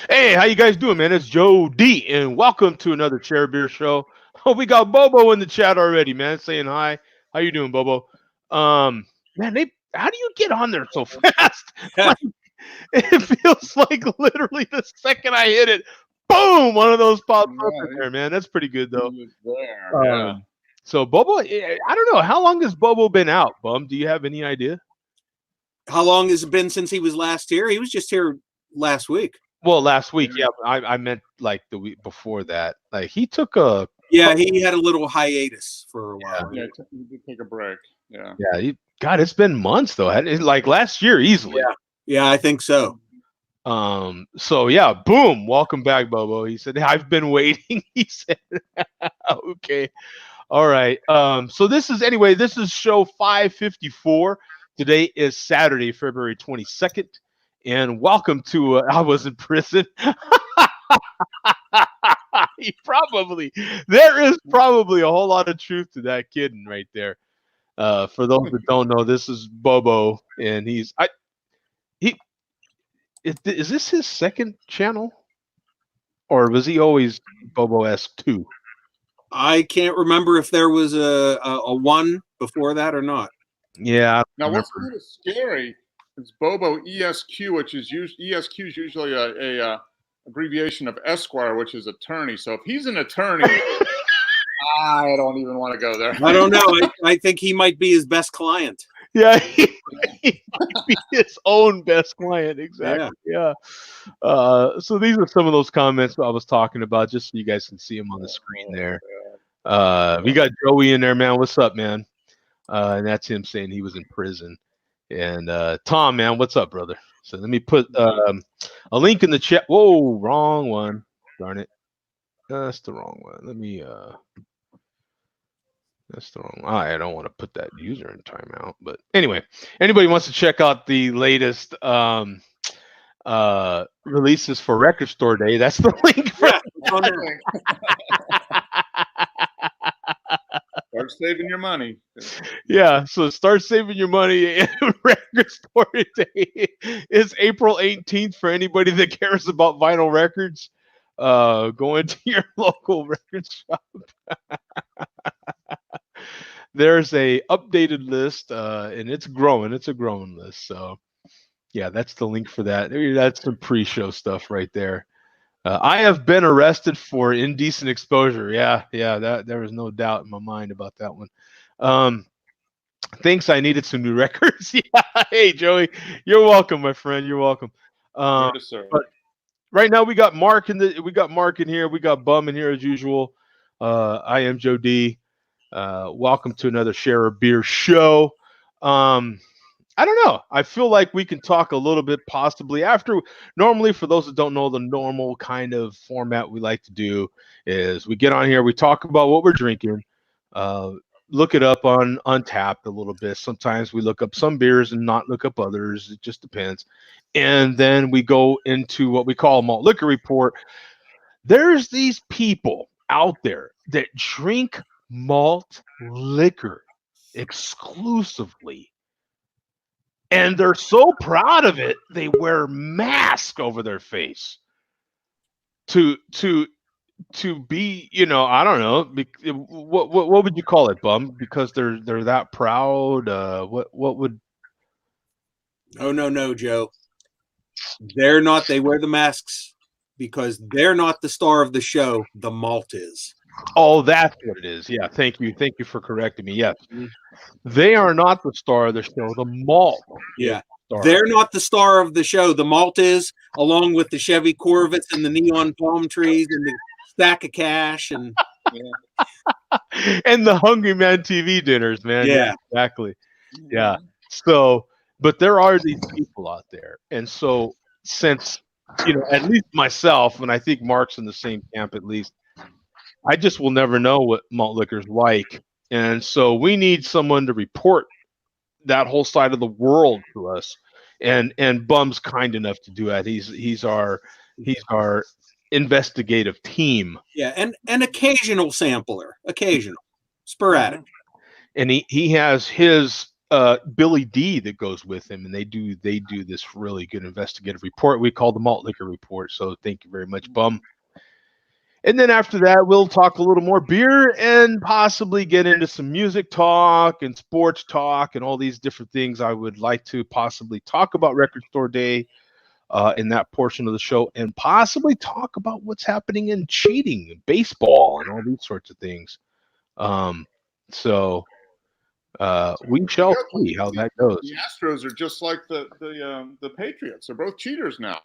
Hey, how you guys doing, man? It's Joe D, and welcome to another Chair Beer Show. Oh, we got Bobo in the chat already, man, saying hi. How you doing, Bobo? Man, how do you get on there so fast? Like, it feels like literally the second I hit it, boom, one of those pops up in Yeah, there, man. That's pretty good he though. was there. Yeah. Um, so Bobo, I don't know how long has Bobo been out, Bum? Do you have any idea? How long has it been since he was last here? He was just here last week. Well, last week, yeah. I meant like the week before that. Like he took a Yeah, he had a little hiatus for a while. Yeah, he did take a break. Yeah. yeah. God, it's been months though. Like last year easily. Yeah, I think so. So yeah, boom. Welcome back, Bobo. He said, I've been waiting. He said, okay. All right. So this is show 554. Today is Saturday, February 22nd. And welcome to I was in prison. There is probably a whole lot of truth to that kidding right there. For those that don't know, this is Bobo, and is this his second channel, or was he always Bobo-esque too? I can't remember if there was a one before that or not. Yeah. Now, what's kind of scary is Bobo ESQ, which is ESQ is usually a abbreviation of Esquire, which is attorney. So if he's an attorney, I don't even want to go there. I don't know. I think he might be his best client. Yeah, he might be his own best client. Exactly. Yeah. So these are some of those comments I was talking about, just so you guys can see them on the screen there. We got Joey in there, man. What's up, man? And that's him saying he was in prison. And Tom, man, what's up, brother? So let me put a link in the chat. Whoa, wrong one. Darn it. That's the wrong one. Let me that's the wrong one. I don't want to put that user in timeout. But anyway, anybody wants to check out the latest releases for Record Store Day, that's the link for Start saving your money. Yeah, so start saving your money. Record Store Day is April 18th for anybody that cares about vinyl records. Go into your local record shop. There's a updated list, and it's growing. It's a growing list. So yeah, that's the link for that. That's some pre-show stuff right there. I have been arrested for indecent exposure. Yeah, that there was no doubt in my mind about that one. Thinks I needed some new records. Yeah, hey Joey, you're welcome, my friend. You're welcome. But right now we got Mark in here. We got Bum in here as usual. I am Joe D. Welcome to another Share a Beer show. I don't know. I feel like we can talk a little bit possibly after. Normally, for those that don't know, the normal kind of format we like to do is we get on here, we talk about what we're drinking, look it up on Untapped a little bit. Sometimes we look up some beers and not look up others. It just depends. And then we go into what we call a malt liquor report. There's these people out there that drink malt liquor exclusively. And they're so proud of it, they wear masks over their face to be, I don't know, what would you call it, Bum? Because they're that proud. What would? Oh no, Joe. They're not. They wear the masks because they're not the star of the show. The malt is. Oh, that's what it is. Yeah, thank you for correcting me. Yes, they are not the star of the show. The malt. Yeah, they're not the star of the show. The malt is, along with the Chevy Corvettes and the neon palm trees and the stack of cash and and the Hungry Man TV dinners, man. Yeah, exactly. Yeah. So, but there are these people out there, and so since at least myself, and I think Mark's in the same camp at least. I just will never know what malt liquor's like. And so we need someone to report that whole side of the world to us. And Bum's kind enough to do that. He's our investigative team. Yeah, and an occasional sampler, occasional, sporadic. And he has his Billy D that goes with him, and they do this really good investigative report. We call the Malt Liquor Report. So thank you very much, Bum. And then after that, we'll talk a little more beer and possibly get into some music talk and sports talk and all these different things. I would like to possibly talk about Record Store Day in that portion of the show, and possibly talk about what's happening in cheating, baseball, and all these sorts of things. So we shall see how that goes. The Astros are just like the Patriots. They're both cheaters now.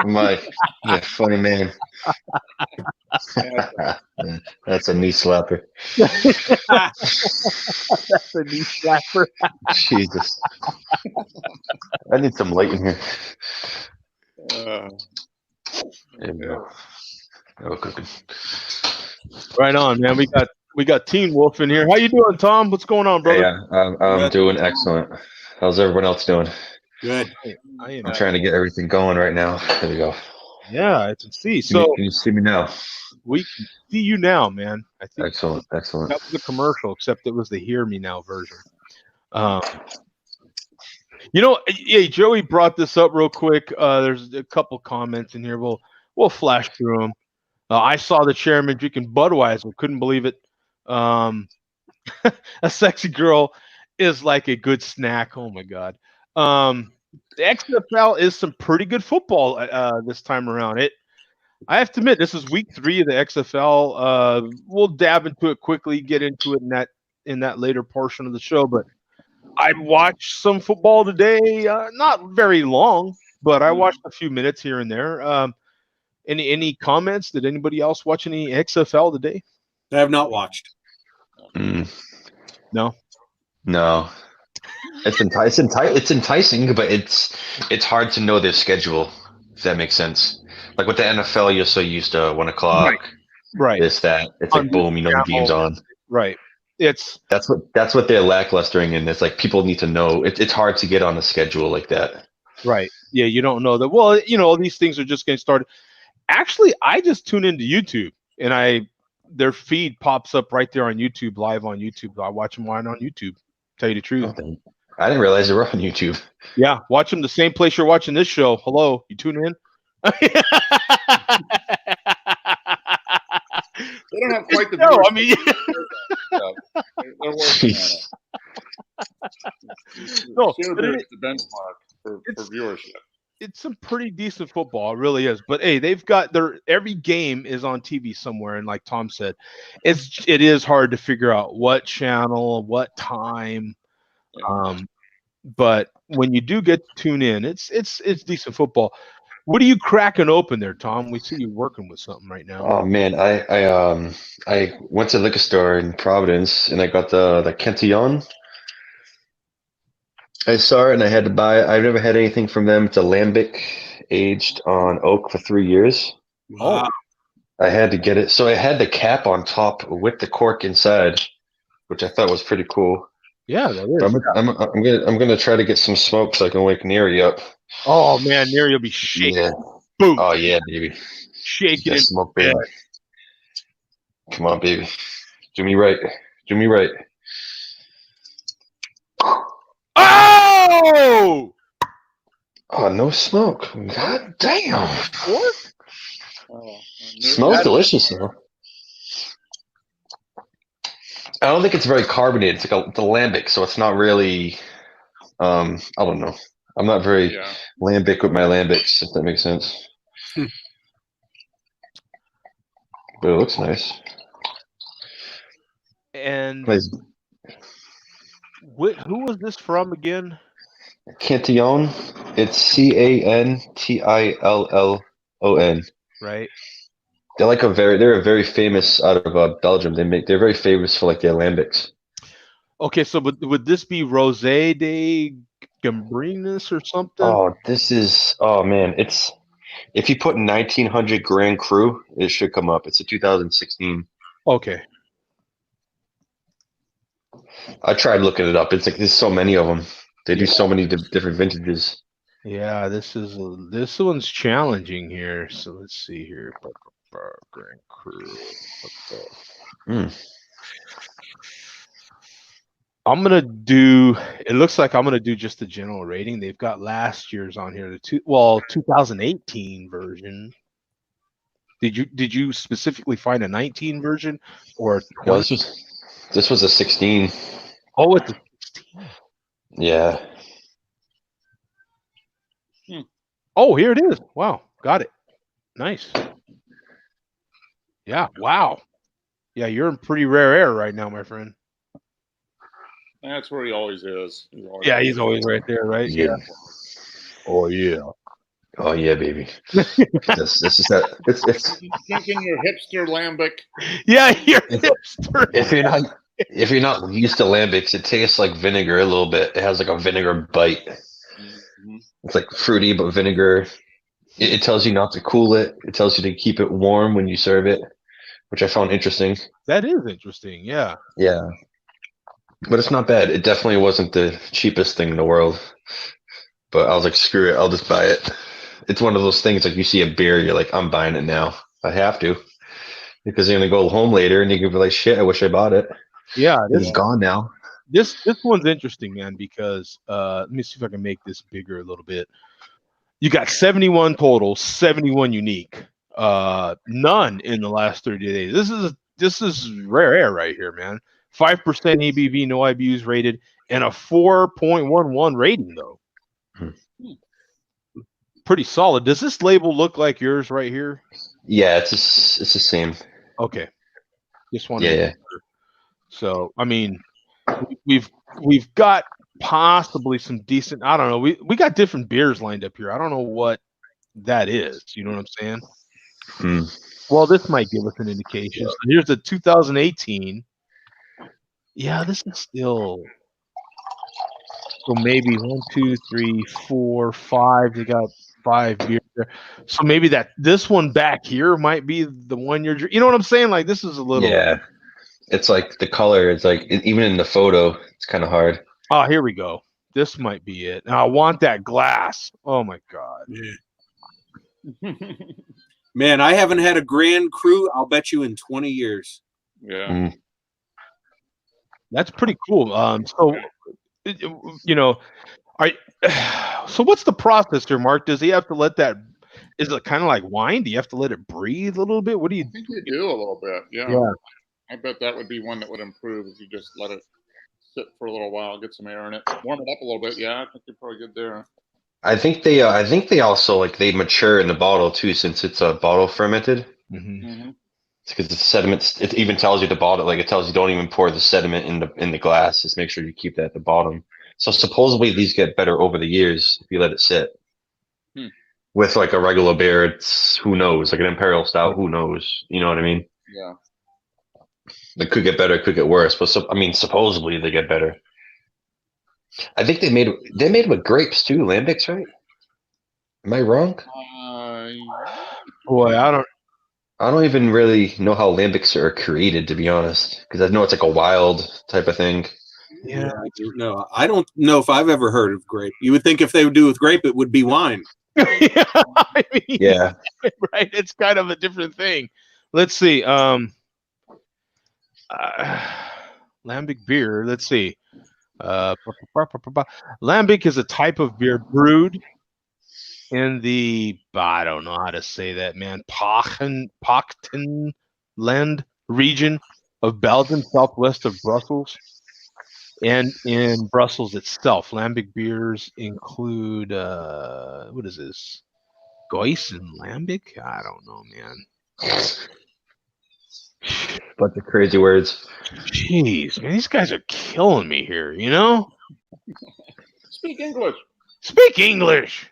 Mike, you're a funny man. That's a knee slapper. That's a knee slapper. Jesus. I need some light in here. There we go. Oh, cooking. Right on, man. We got Teen Wolf in here. How you doing, Tom? What's going on, brother? Yeah, I'm doing excellent. How's everyone else doing? Good. I'm trying to get everything going right now. There we go. Yeah, I can see. Can you see me now? We can see you now, man. I think Excellent. that was a commercial, except it was the Hear Me Now version. Hey, Joey brought this up real quick. There's a couple comments in here. We'll flash through them. I saw the chairman drinking Budweiser. Couldn't believe it. A sexy girl is like a good snack. Oh my God. The XFL is some pretty good football this time around. I have to admit, this is week 3 of the XFL. We'll dab into it quickly, get into it in that later portion of the show. But I watched some football today. Not very long, but I watched a few minutes here and there. Any comments? Did anybody else watch any XFL today? I have not watched. No. It's enticing, but it's hard to know their schedule, if that makes sense. Like with the NFL, you're so used to 1 o'clock, right? This, that. It's like boom, the game's on. Right. That's what they're lacklustering, and it's like people need to know. It's hard to get on a schedule like that. Right. Yeah, you don't know that. Well, these things are just getting started. Actually, I just tune into YouTube, and their feed pops up right there on YouTube, live on YouTube. I watch them on YouTube. Tell you the truth. I didn't realize they were on YouTube. Yeah, watch them the same place you're watching this show. Hello, you tune in? They don't have quite the. No, I mean, they're working on it. It's the benchmark for viewership. It's some pretty decent football, it really is. But hey, they've got every game is on TV somewhere, and like Tom said, it is hard to figure out what channel, what time. But when you do get to tune in, it's decent football. What are you cracking open there, Tom? We see you working with something right now. Oh man, I went to the liquor store in Providence and I got the Cantillon. I saw it and I had to buy it. I've never had anything from them. It's a lambic aged on oak for 3 years. Wow. I had to get it. So I had the cap on top with the cork inside, which I thought was pretty cool. Yeah, that is. I'm gonna try to get some smoke so I can wake Neri up. Oh man, Neri will be shaking. Yeah. Boom. Oh yeah, baby. Shaking it. Smoke, baby. Come on, baby. Do me right. Oh! Oh, no smoke. God damn. What? Smells delicious though. I don't think it's very carbonated. It's like the lambic, so it's not really. I don't know. I'm not very lambic with my lambics, if that makes sense. But it looks nice. And nice. Who was this from again? Cantillon. It's Cantillon. Right. They're a very famous out of Belgium. They're very famous for like their lambics. Okay, so would this be Rosé de Gambrinus or something? Oh man, it's if you put 1900 Grand Cru, it should come up. It's a 2016. Okay. I tried looking it up. It's like there's so many of them. They do so many different vintages. Yeah, this one's challenging here. So let's see here. Grand Cru. I'm gonna do. It looks like I'm gonna do just the general rating. They've got last year's on here. The 2018 version. Did you specifically find a 19 version or No, 20? this was a 16. Oh, it's a 16. Yeah. Oh, here it is. Wow, got it. Nice. Yeah. Wow. Yeah, you're in pretty rare air right now, my friend. That's where he always is. He's always right there, right? Yeah. Oh yeah. Oh yeah, baby. this is that. It's Drinking your hipster lambic. Yeah, you're hipster. if you're not used to lambics, it tastes like vinegar a little bit. It has like a vinegar bite. Mm-hmm. It's like fruity but vinegar. It tells you not to cool it. It tells you to keep it warm when you serve it, which I found interesting. That is interesting. Yeah. Yeah. But it's not bad. It definitely wasn't the cheapest thing in the world. But I was like, screw it, I'll just buy it. It's one of those things like you see a beer, you're like, I'm buying it now. I have to. Because you're gonna go home later and you're gonna be like, shit, I wish I bought it. Yeah. It's gone now. This one's interesting, man, because let me see if I can make this bigger a little bit. You got 71 total, 71 unique. None in the last 30 days. This is rare air right here, man. 5% ABV, no IBUs rated, and a 4.11 rating though. Pretty solid. Does this label look like yours right here? Yeah, it's the same. Okay. Just want to make sure. So I mean, we've got possibly some decent. I don't know. We got different beers lined up here. I don't know what that is. You know what I'm saying? Well, this might give us an indication. So here's the 2018. Yeah, this is still. So maybe 1, 2, 3, 4, 5. They got 5 beers there. So maybe this one back here might be the one you're. You know what I'm saying? Like this is a little. Yeah, it's like the color. It's like even in the photo, it's kind of hard. Oh, here we go. This might be it. Now I want that glass. Oh my god. Yeah. Man, I haven't had a Grand Cru, I'll bet you, in 20 years. Yeah. That's pretty cool. So, you know, so what's the process here, Mark? Does he have to let that? Is it kind of like wine? Do you have to let it breathe a little bit? What do you? I think you do a little bit. Yeah. I bet that would be one that would improve if you just let it sit for a little while, get some air in it, warm it up a little bit. Yeah, I think you're probably good there. I think they also like they mature in the bottle too, since it's a bottle fermented. Mm-hmm. It's because the sediment. It even tells you to bottle. Like it tells you don't even pour the sediment in the glass. Just make sure you keep that at the bottom. So supposedly these get better over the years if you let it sit. With like a regular beer, it's who knows? Like an imperial stout, who knows? You know what I mean? Yeah. It could get better, it could get worse, but supposedly they get better. I think they made with grapes too, lambics, right? Am I wrong? Boy, I don't even really know how lambics are created, to be honest, because I know it's like a wild type of thing. Yeah, no, I don't know if I've ever heard of grape. You would think if they would do with grape, it would be wine. Yeah, I mean, yeah, right. It's kind of a different thing. Let's see. Lambic beer. Let's see. Lambic is a type of beer brewed in the I don't know how to say that, man. Pachtenland region of Belgium, southwest of Brussels, and in Brussels itself. Lambic beers include what is this? Geuss and Lambic? I don't know, man. Bunch of crazy words. Jeez, man, these guys are killing me here, you know? Speak English. Speak English!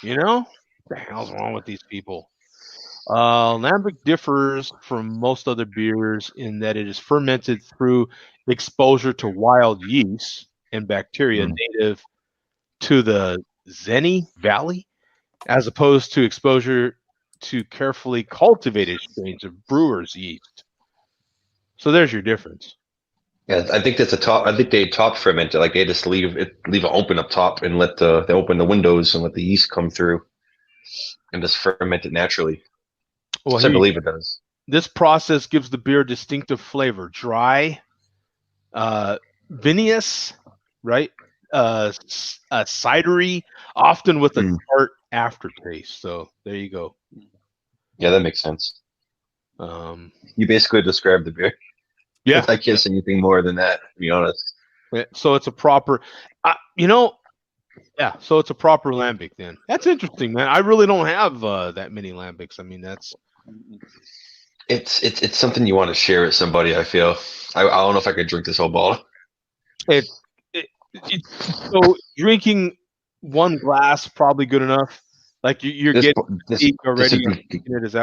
You know? What the hell's wrong with these people? Lambic differs from most other beers in that it is fermented through exposure to wild yeast and bacteria native to the Zeni Valley, as opposed to exposure to carefully cultivated strains of brewer's yeast. So there's your difference. Yeah, I think that's a top. I think they top ferment it. Like they just leave it open up top and let they open the windows and let the yeast come through, and just ferment it naturally. Well, I believe it does. This process gives the beer distinctive flavor: dry, vinous, right? Cidery, often with a tart aftertaste. So there you go. Yeah, that makes sense. You basically described the beer. Yeah. I can't say anything more than that, to be honest. So it's a proper, yeah. So it's a proper lambic then. That's interesting, man. I really don't have that many lambics. I mean, that's. It's something you want to share with somebody. I feel. I don't know if I could drink this whole bottle. So drinking one glass probably good enough. Like you're getting already.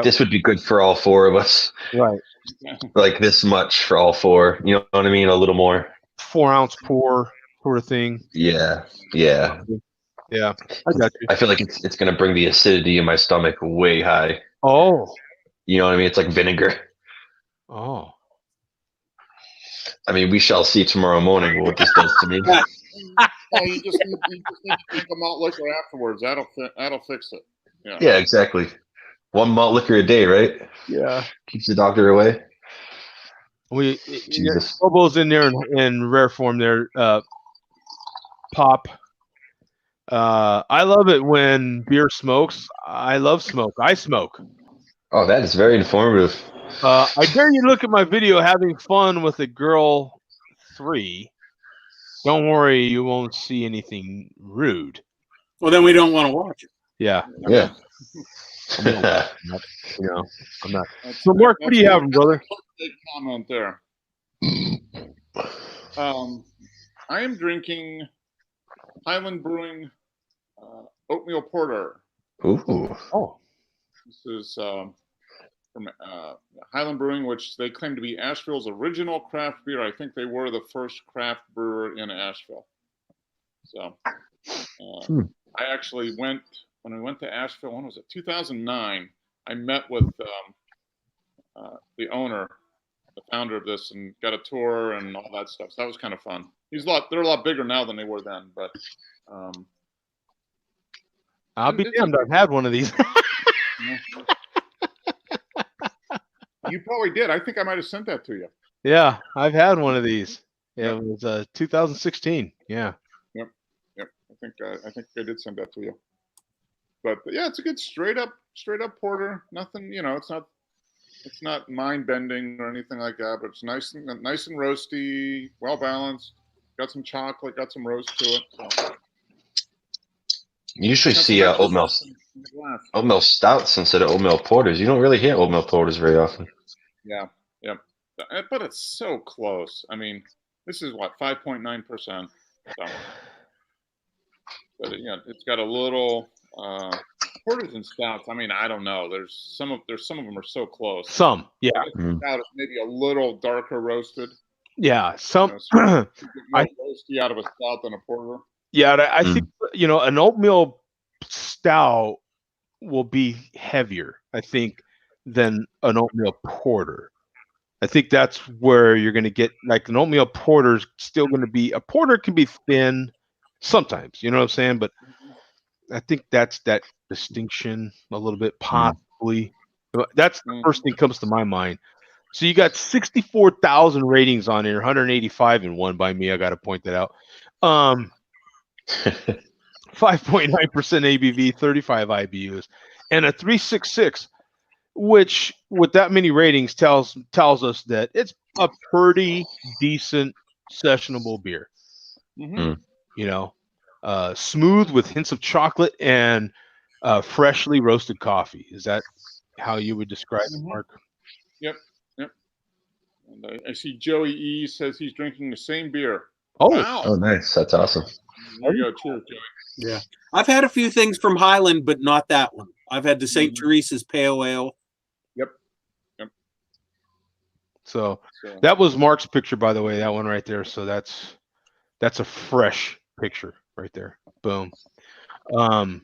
This would be good for all four of us. Right. Like this much for all four. You know what I mean? A little more. 4-ounce pour sort of thing. Yeah. Yeah. I got you. I feel like it's gonna bring the acidity in my stomach way high. Oh. You know what I mean? It's like vinegar. Oh. I mean, we shall see tomorrow morning what this does to me. You just need to drink a malt liquor afterwards. That'll fix it. Yeah, exactly. 1 malt liquor a day, right? Yeah. Keeps the doctor away. Jesus. Bobo's in there in rare form there. Pop. I love it when beer smokes. I love smoke. I smoke. Oh, that is very informative. I dare you look at my video having fun with a girl 3. Don't worry, you won't see anything rude. Well, then we don't want to watch it. Yeah. Yeah. I'm not. So, Mark, what do you have, brother? Big comment there. I am drinking Highland Brewing oatmeal porter. Ooh. Oh. This is from Highland Brewing, which they claim to be Asheville's original craft beer. I think they were the first craft brewer in Asheville. So I actually when we went to Asheville, when was it? 2009. I met with the owner, the founder of this, and got a tour and all that stuff. So that was kind of fun. They're a lot bigger now than they were then, but I'll be damned. I've had one of these. You probably did. I think I might have sent that to you. Yeah, I've had one of these. Yeah, it was 2016. Yeah. Yep. I think I did send that to you. But yeah, it's a good straight up porter. Nothing, it's not mind bending or anything like that. But it's nice and roasty, well balanced. Got some chocolate, got some roast to it. So. You usually see oatmeal stouts instead of oatmeal porters. You don't really hear oatmeal porters very often. Yeah. But it's so close. I mean, this is 5.9%. So, but it's got a little porters and stouts. I mean, I don't know. There's some of them are so close. Some, yeah. Stout is maybe a little darker roasted. Yeah, some. Roasty out of a stout than a porter. Yeah, I think an oatmeal stout will be heavier, I think, than an oatmeal porter. I think that's where you're going to get, like, an oatmeal porter is still going to be, a porter can be thin sometimes, you know what I'm saying? But I think that's that distinction a little bit, possibly. That's the first thing that comes to my mind. So you got 64,000 ratings on here, 185 in one by me. I got to point that out. 5.9% ABV, 35 IBUs, and a 366, which with that many ratings tells us that it's a pretty decent sessionable beer. Smooth with hints of chocolate and freshly roasted coffee. Is that how you would describe it, Mark? Yep. And I see Joey E says he's drinking the same beer. Oh, wow. Oh, nice. That's awesome. There you go. Cheers, Joey. Yeah. I've had a few things from Highland, but not that one. I've had the St. Teresa's Pale Ale. Yep. So that was Mark's picture, by the way, that one right there. So that's a fresh picture right there. Boom. And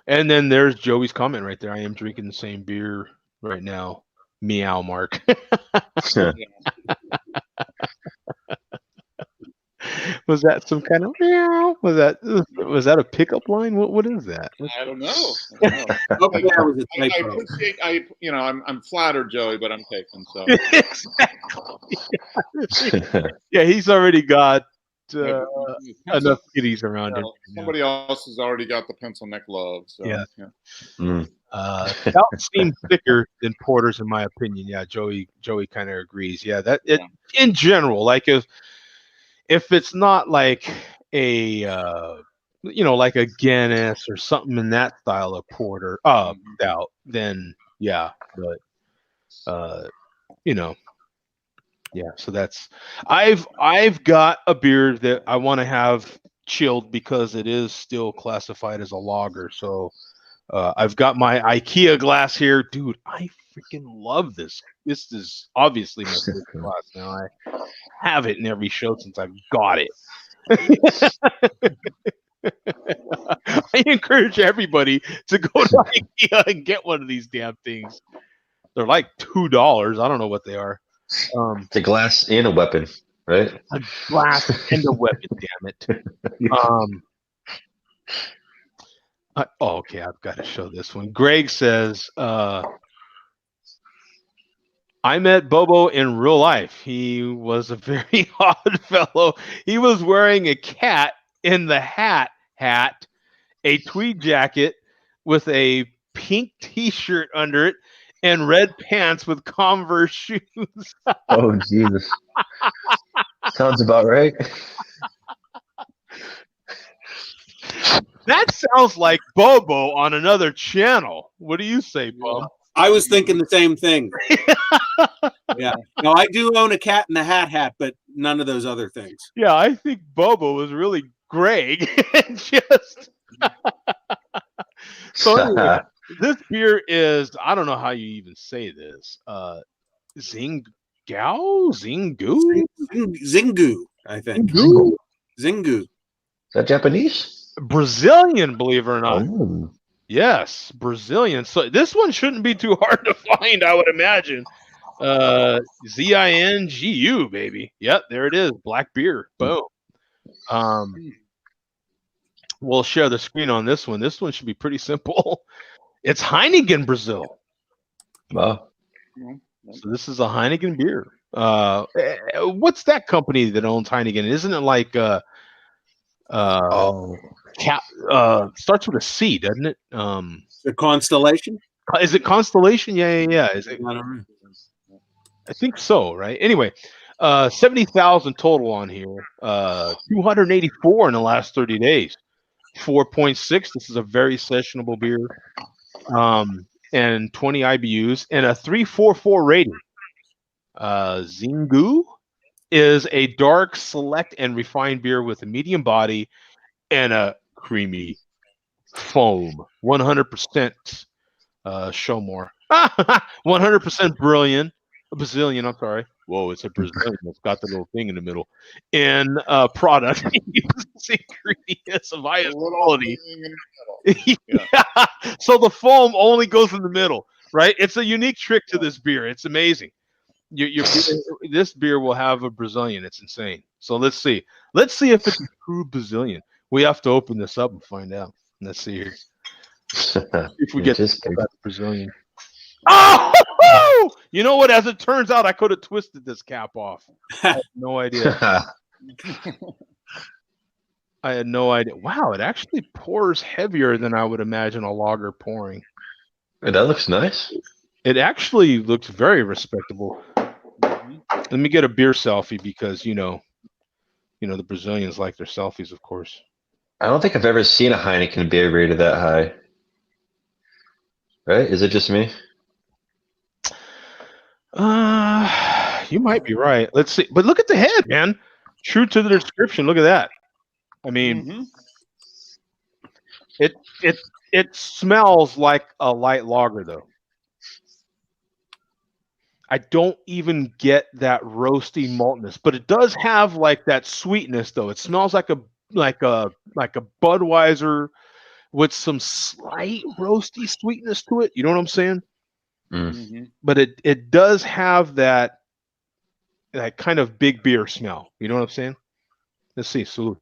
then there's Joey's comment right there. I am drinking the same beer right now. Meow, Mark. Was that some kind of meow? Was that a pickup line? What is that? I don't know. I don't know. Hopefully that was a I typo. appreciate. I'm flattered, Joey, but I'm taken. So Yeah, he's already got Yeah, enough kitties around him. somebody else has already got the pencil neck love. So Yeah. Mm. Stout seems thicker than porters, in my opinion. Yeah, Joey kind of agrees. Yeah, in general, like if it's not like a like a Guinness or something in that style of porter stout, then yeah, but yeah. So that's I've got a beer that I want to have chilled because it is still classified as a lager. So I've got my IKEA glass here, dude. I freaking love this. This is obviously my favorite glass now. I have it in every show since I've got it. I encourage everybody to go to IKEA and get one of these damn things. They're like $2. I don't know what they are. It's a glass and a weapon, right? A glass and a weapon, damn it. Okay, I've got to show this one. Greg says, I met Bobo in real life. He was a very odd fellow. He was wearing a cat in the hat, a tweed jacket with a pink t-shirt under it, and red pants with Converse shoes. Oh, Jesus. Sounds about right. That sounds like Bobo on another channel. What do you say, Bob? I was thinking the same thing. Yeah. No, I do own a cat in the hat, but none of those other things. Yeah, I think Bobo was really Greg. Just so anyway, this beer is, I don't know how you even say this. Zingu? Zingu, I think. Zingu. Is that Japanese? Brazilian, believe it or not. Oh. Yes, Brazilian. So this one shouldn't be too hard to find, I would imagine. Zingu, baby. Yep, there it is. Black beer. Boom. We'll share the screen on this one. This one should be pretty simple. It's Heineken Brazil. Wow. So this is a Heineken beer. What's that company that owns Heineken? Isn't it like starts with a C, doesn't it? The Constellation? Is it Constellation? Yeah. Is it? I don't know. I think so, right? Anyway, 70,000 total on here. 284 in the last 30 days. 4.6. This is a very sessionable beer. And 20 IBUs and a 3.44 rating. Zingu is a dark, select, and refined beer with a medium body and a creamy foam. 100% show more. 100% Brazilian, I'm sorry. Whoa, it's a Brazilian. It's got the little thing in the middle. In product, uses ingredients of highest quality. Yeah. So the foam only goes in the middle, right? It's a unique trick to this beer. It's amazing. This beer will have a Brazilian. It's insane. So let's see. Let's see if it's a true Brazilian. We have to open this up and find out. Let's see here. If we get the Brazilian. Oh! You know what? As it turns out, I could have twisted this cap off. I had no idea. I had no idea. Wow, it actually pours heavier than I would imagine a lager pouring. Hey, that looks nice. It actually looks very respectable. Let me get a beer selfie because you know the Brazilians like their selfies, of course. I don't think I've ever seen a Heineken beer rated that high. Right? Is it just me? You might be right. Let's see. But look at the head, man. True to the description. Look at that. I mean, it smells like a light lager, though. I don't even get that roasty maltness, but it does have like that sweetness, though. It smells like a Budweiser with some slight roasty sweetness to it. You know what I'm saying? But it does have that kind of big beer smell. You know what I'm saying? Let's see. Salute.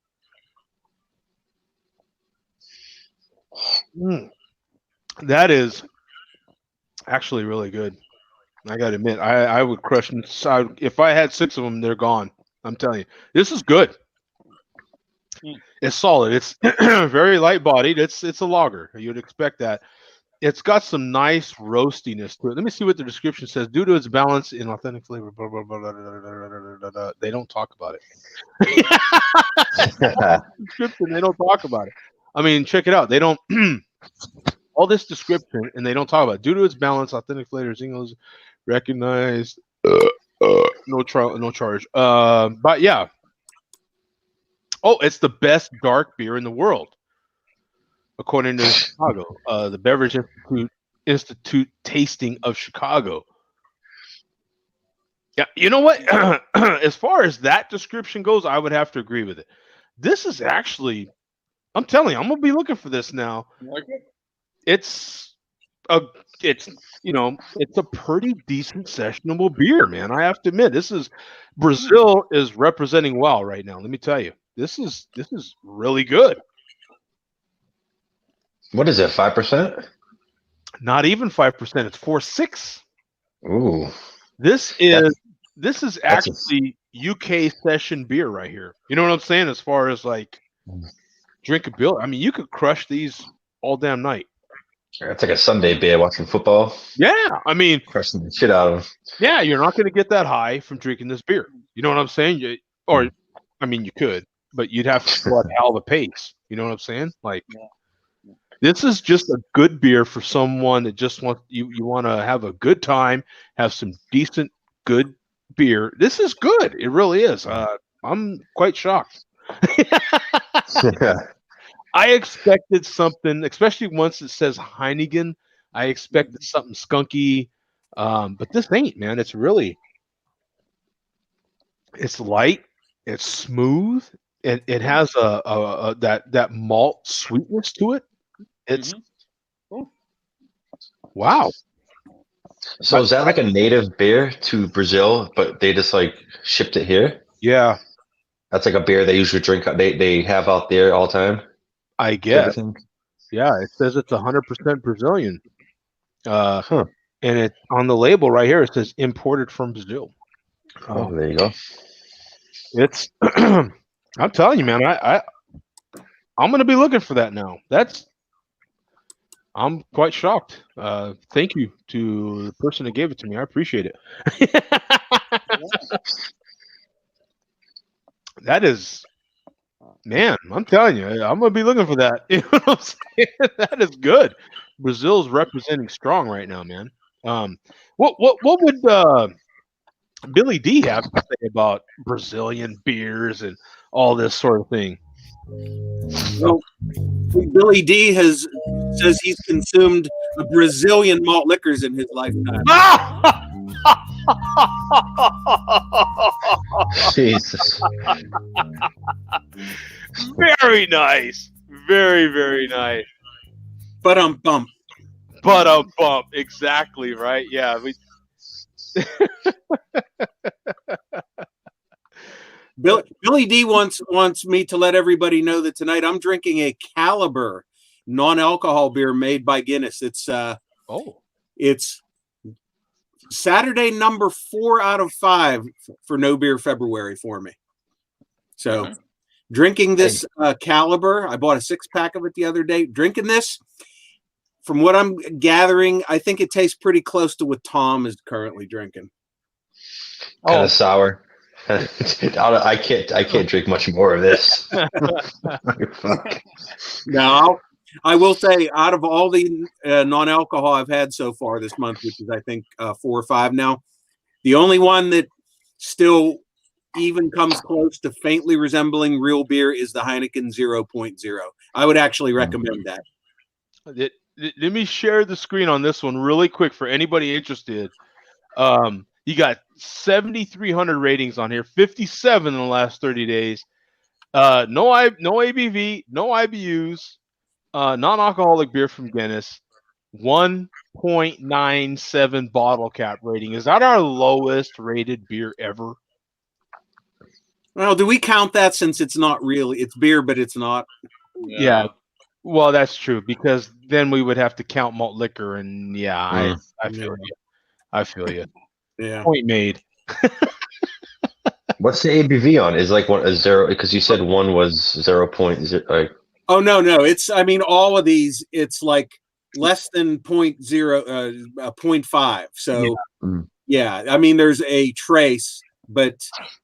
That is actually really good. I got to admit, I would crush. If I had 6 of them, they're gone. I'm telling you, this is good. It's solid. It's very light bodied. It's a lager. You'd expect that. It's got some nice roastiness to it. Let me see what the description says. Due to its balance in authentic flavor, blah, blah, blah, blah, blah, blah, blah, blah. They don't talk about it. Description, they don't talk about it. I mean, check it out. They don't all this description, and they don't talk about it. Due to its balance, authentic flavor, singles recognized. No charge. But yeah. Oh, it's the best dark beer in the world, according to Chicago, the Beverage Institute tasting of Chicago. Yeah, you know what? As far as that description goes, I would have to agree with it. This is actually, I'm telling you, I'm gonna be looking for this now. You like it? It's a pretty decent sessionable beer, man. I have to admit, Brazil is representing well right now. Let me tell you, this is really good. What is it? 5%? Not even 5%. It's 4.6. Ooh. This is actually UK session beer right here. You know what I'm saying? As far as like drinkability, I mean, you could crush these all damn night. It's like a Sunday beer watching football. Yeah, I mean, Crushing the shit out of them. Yeah, you're not going to get that high from drinking this beer. You know what I'm saying? You could, but you'd have to go at a hell of a pace. You know what I'm saying? Like, this is just a good beer for someone that just wants you want to have a good time, have some decent, good beer. This is good. It really is. I'm quite shocked. I expected something, especially once it says Heineken. I expected something skunky, but this ain't, man. It's light, it's smooth, and it has that malt sweetness to it. It's wow. So is that like a native beer to Brazil, but they just like shipped it here? Yeah, That's like a beer they usually drink. They have out there all the time. I guess. Yeah, it says it's 100% Brazilian. And it on the label right here it says imported from Brazil. Oh, there you go. It's I'm telling you, man, I'm gonna be looking for that now. I'm quite shocked. Thank you to the person that gave it to me. I appreciate it. That is, man, I'm telling you, I'm gonna be looking for that. You know what I'm saying? That is good. Brazil's representing strong right now, man. What would Billy D have to say about Brazilian beers and all this sort of thing? Well, Billy D says he's consumed a Brazilian malt liquors in his lifetime. Jesus. Very nice. Very, very nice. But bump. Exactly, right? Yeah. Billy D wants me to let everybody know that tonight I'm drinking a Caliber non-alcohol beer made by Guinness. It's Saturday number 4 out of 5 for No Beer February for me. So drinking this Caliber, I bought a 6-pack of it the other day. Drinking this, from what I'm gathering, I think it tastes pretty close to what Tom is currently drinking. Kind of sour. I can't drink much more of this. No, I will say, out of all the non-alcohol I've had so far this month, which is I think 4 or 5 now, the only one that still even comes close to faintly resembling real beer is the Heineken 0.0. I would actually recommend that. Let me share the screen on this one really quick for anybody interested. You got 7,300 ratings on here, 57 in the last 30 days. No ABV, no IBUs, non-alcoholic beer from Guinness, 1.97 bottle cap rating. Is that our lowest rated beer ever? Well, do we count that since it's not really? It's beer, but it's not. Yeah. Well, that's true because then we would have to count malt liquor, and I feel you. I feel you. Yeah. Point made. What's the ABV on? Is like a zero? Because you said one was 0.0. Like, Oh no, it's. I mean, all of these, it's like less than 0.5. So yeah, I mean, there's a trace, but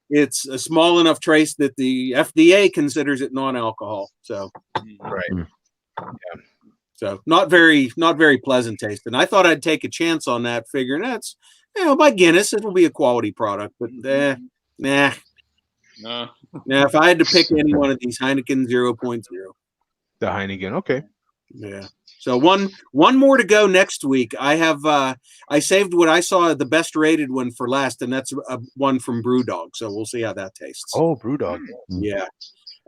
it's a small enough trace that the FDA considers it non-alcohol. So Right. Yeah. So not very pleasant taste. And I thought I'd take a chance on that, figuring that's by Guinness, it'll be a quality product. But nah. Now, if I had to pick any one of these, Heineken 0.0. The Heineken. Okay. Yeah. So one more to go next week. I have I saved what I saw the best rated one for last, and that's one from Brewdog. So we'll see how that tastes. Oh, Brewdog. Yeah.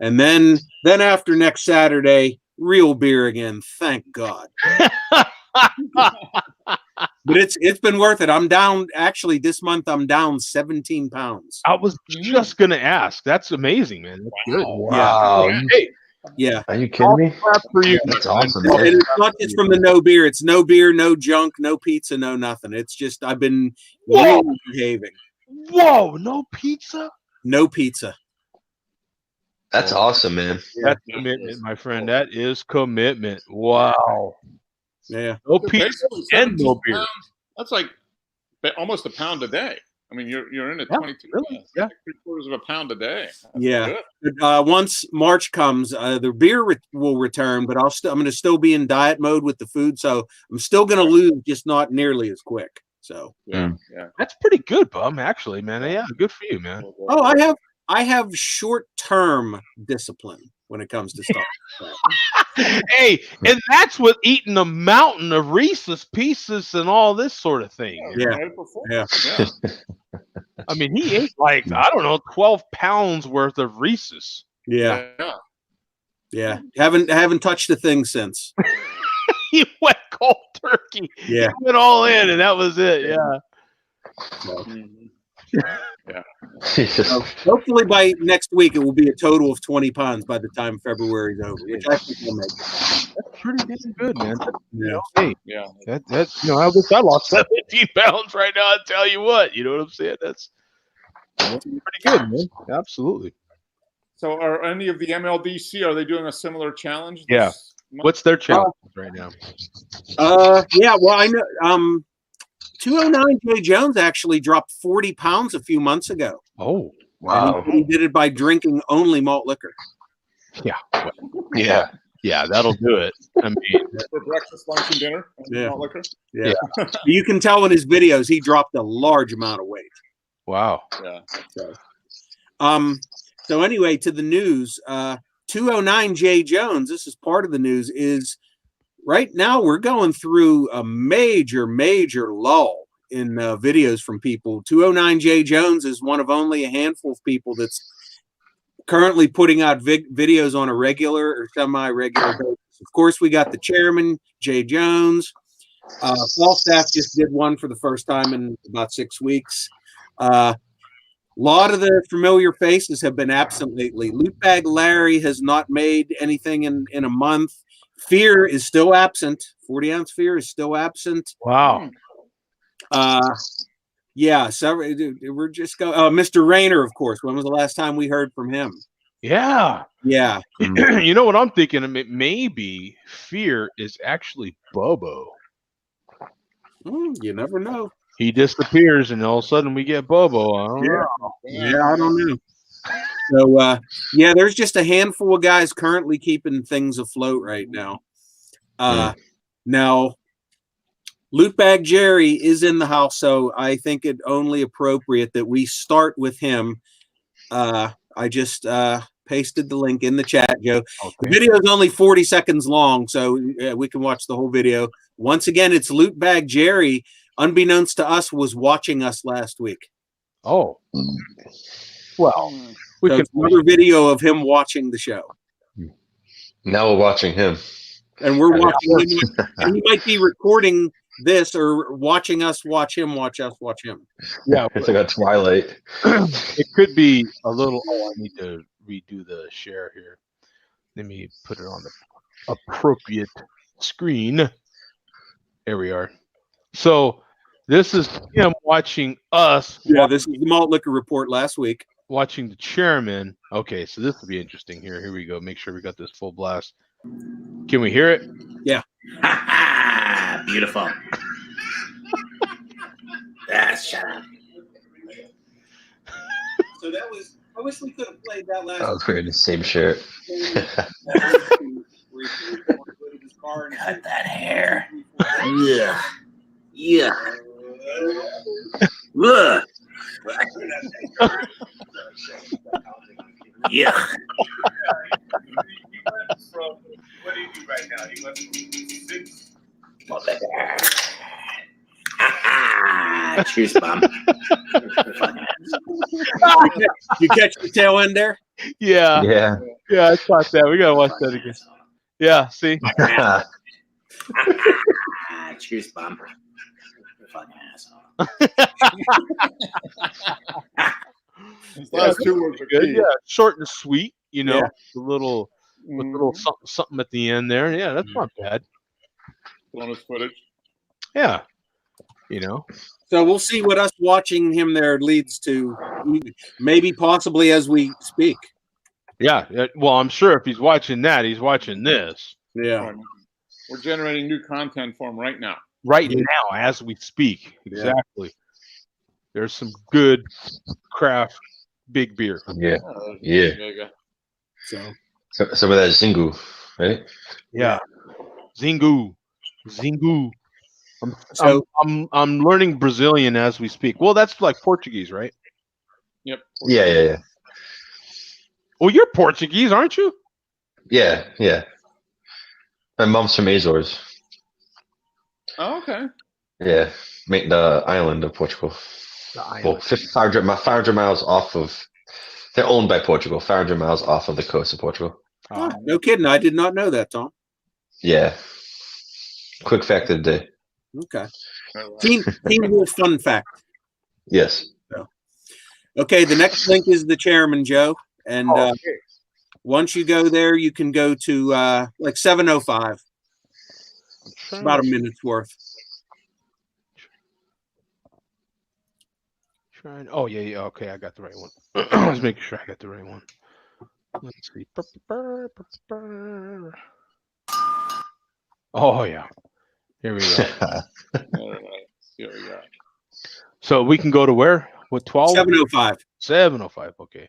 And then after next Saturday, real beer again. Thank God. But it's been worth it. I'm down. Actually, this month I'm down 17 pounds. I was just gonna ask. That's amazing, man. That's good. Wow. Hey, yeah. Are you kidding me? For you. That's awesome. And it's not just from the no beer. It's no beer, no junk, no pizza, no nothing. It's just I've been really behaving. Whoa! No pizza. No pizza. That's awesome, man. That's commitment, my friend. That is commitment. Wow. Yeah. No pizza and no beer. Pounds, that's like almost a pound a day. I mean, you're in at 22. Really? Yeah. 3/4 of a pound a day. That's yeah. good. But, once March comes, the beer will return, but I'm going to still be in diet mode with the food, so I'm still going to lose, just not nearly as quick. So yeah. That's pretty good, Bum. Actually, man. Yeah, good for you, man. Oh, I have short-term discipline when it comes to stuff. Hey, and that's with eating a mountain of Reese's Pieces and all this sort of thing. Yeah. I mean, he ate like, I don't know, 12 pounds worth of Reese's. Yeah. Haven't touched a thing since. He went cold turkey. Yeah. He went all in, and that was it. Yeah. So. Jesus. So hopefully by next week it will be a total of 20 pounds by the time February's over, which I think will make. That's pretty damn good, man. Yeah. Hey, that's I wish I lost 17 pounds right now. I tell you what, you know what I'm saying? That's pretty good, man. Absolutely. So, are any of the MLDC, are they doing a similar challenge? Yeah. What's their challenge right now? Yeah. Well, I know. 209 J Jones actually dropped 40 pounds a few months ago. Oh, wow. And he did it by drinking only malt liquor. Yeah. Yeah. Yeah, that'll do it. I mean, for breakfast, lunch, and dinner. Malt liquor. Yeah. You can tell in his videos he dropped a large amount of weight. Wow. Yeah. So anyway, to the news, 209 J Jones, this is part of the news, is right now we're going through a major lull in videos from people. 209 J Jones is one of only a handful of people that's currently putting out videos on a regular or semi-regular basis. Of course, we got the chairman, Jay Jones. Falstaff just did one for the first time in about 6 weeks. A lot of the familiar faces have been absent lately. Lootbag Larry has not made anything in a month. Fear is still absent. 40-ounce Fear is still absent. Wow. Yeah, so we're just going. Mr. Rayner, of course. When was the last time we heard from him? Yeah. Yeah. You know what I'm thinking? Maybe Fear is actually Bobo. You never know. He disappears, and all of a sudden we get Bobo. I don't know. Yeah, I don't know. So, yeah, there's just a handful of guys currently keeping things afloat right now. Now, Lootbag Jerry is in the house, so I think it only appropriate that we start with him. I just pasted the link in the chat, Joe. Okay. The video is only 40 seconds long, so we can watch the whole video. Once again, it's Lootbag Jerry, unbeknownst to us, was watching us last week. Oh. Well, we can another video of him watching the show. Now we're watching him. And we're watching him. And he might be recording this or watching us watch him, watch us watch him. Yeah, It's like a Twilight. it could be a little. Oh, I need to redo the share here. Let me put it on the appropriate screen. There we are. So this is him watching us. Yeah, this is the malt liquor report last week. Watching the chairman. Okay, so this will be interesting here. Here we go. Make sure we got this full blast. Can we hear it? Yeah. Beautiful. Shut up. So that was. I wish we could have played that last. I was wearing the same shirt. Cut that hair. Yeah. Yeah. Ugh. Yeah. What do you do right now? You went from 6. Cheers, Mom. You catch the tail end there? Yeah. Yeah. Yeah, I caught that. We gotta watch that again. Yeah, see? Cheers, Mom. Fucking asshole. These last two words are Good. key. Yeah, short and sweet, you know, Yeah. a little with a little something, something at the end there. Yeah, that's not bad. Bonus footage. Yeah. You know. So we'll see what us watching him there leads to, maybe possibly as we speak. Yeah. Well, I'm sure if he's watching that, he's watching this Yeah. We're generating new content for him right now. right now as we speak. Exactly. There's some good craft big beer. Yeah. Yeah. There you go. So So, some of that Zingu, right? Yeah. Zingu. So- I'm learning Brazilian as we speak. Well, that's like Portuguese, right? Yep. Yeah. Well, you're Portuguese, aren't you? Yeah. My mom's from Azores. Oh, okay. Yeah, the island of Portugal. Well, 500 miles off of. They're owned by Portugal. 500 miles off of the coast of Portugal. Oh, no kidding. I did not know that, Tom. Yeah. Quick fact of the day. Okay. Team Wolf fun fact. Yes. Okay, the next link is the chairman, Joe. And once you go there, you can go to like 7:05. About a minute's worth. Oh yeah. Okay, I got the right one. I was making sure I got the right one. Let's see. Oh yeah. Here we go. All right. See what we got. So we can go to where? What 12? 7:05. 7:05. Okay.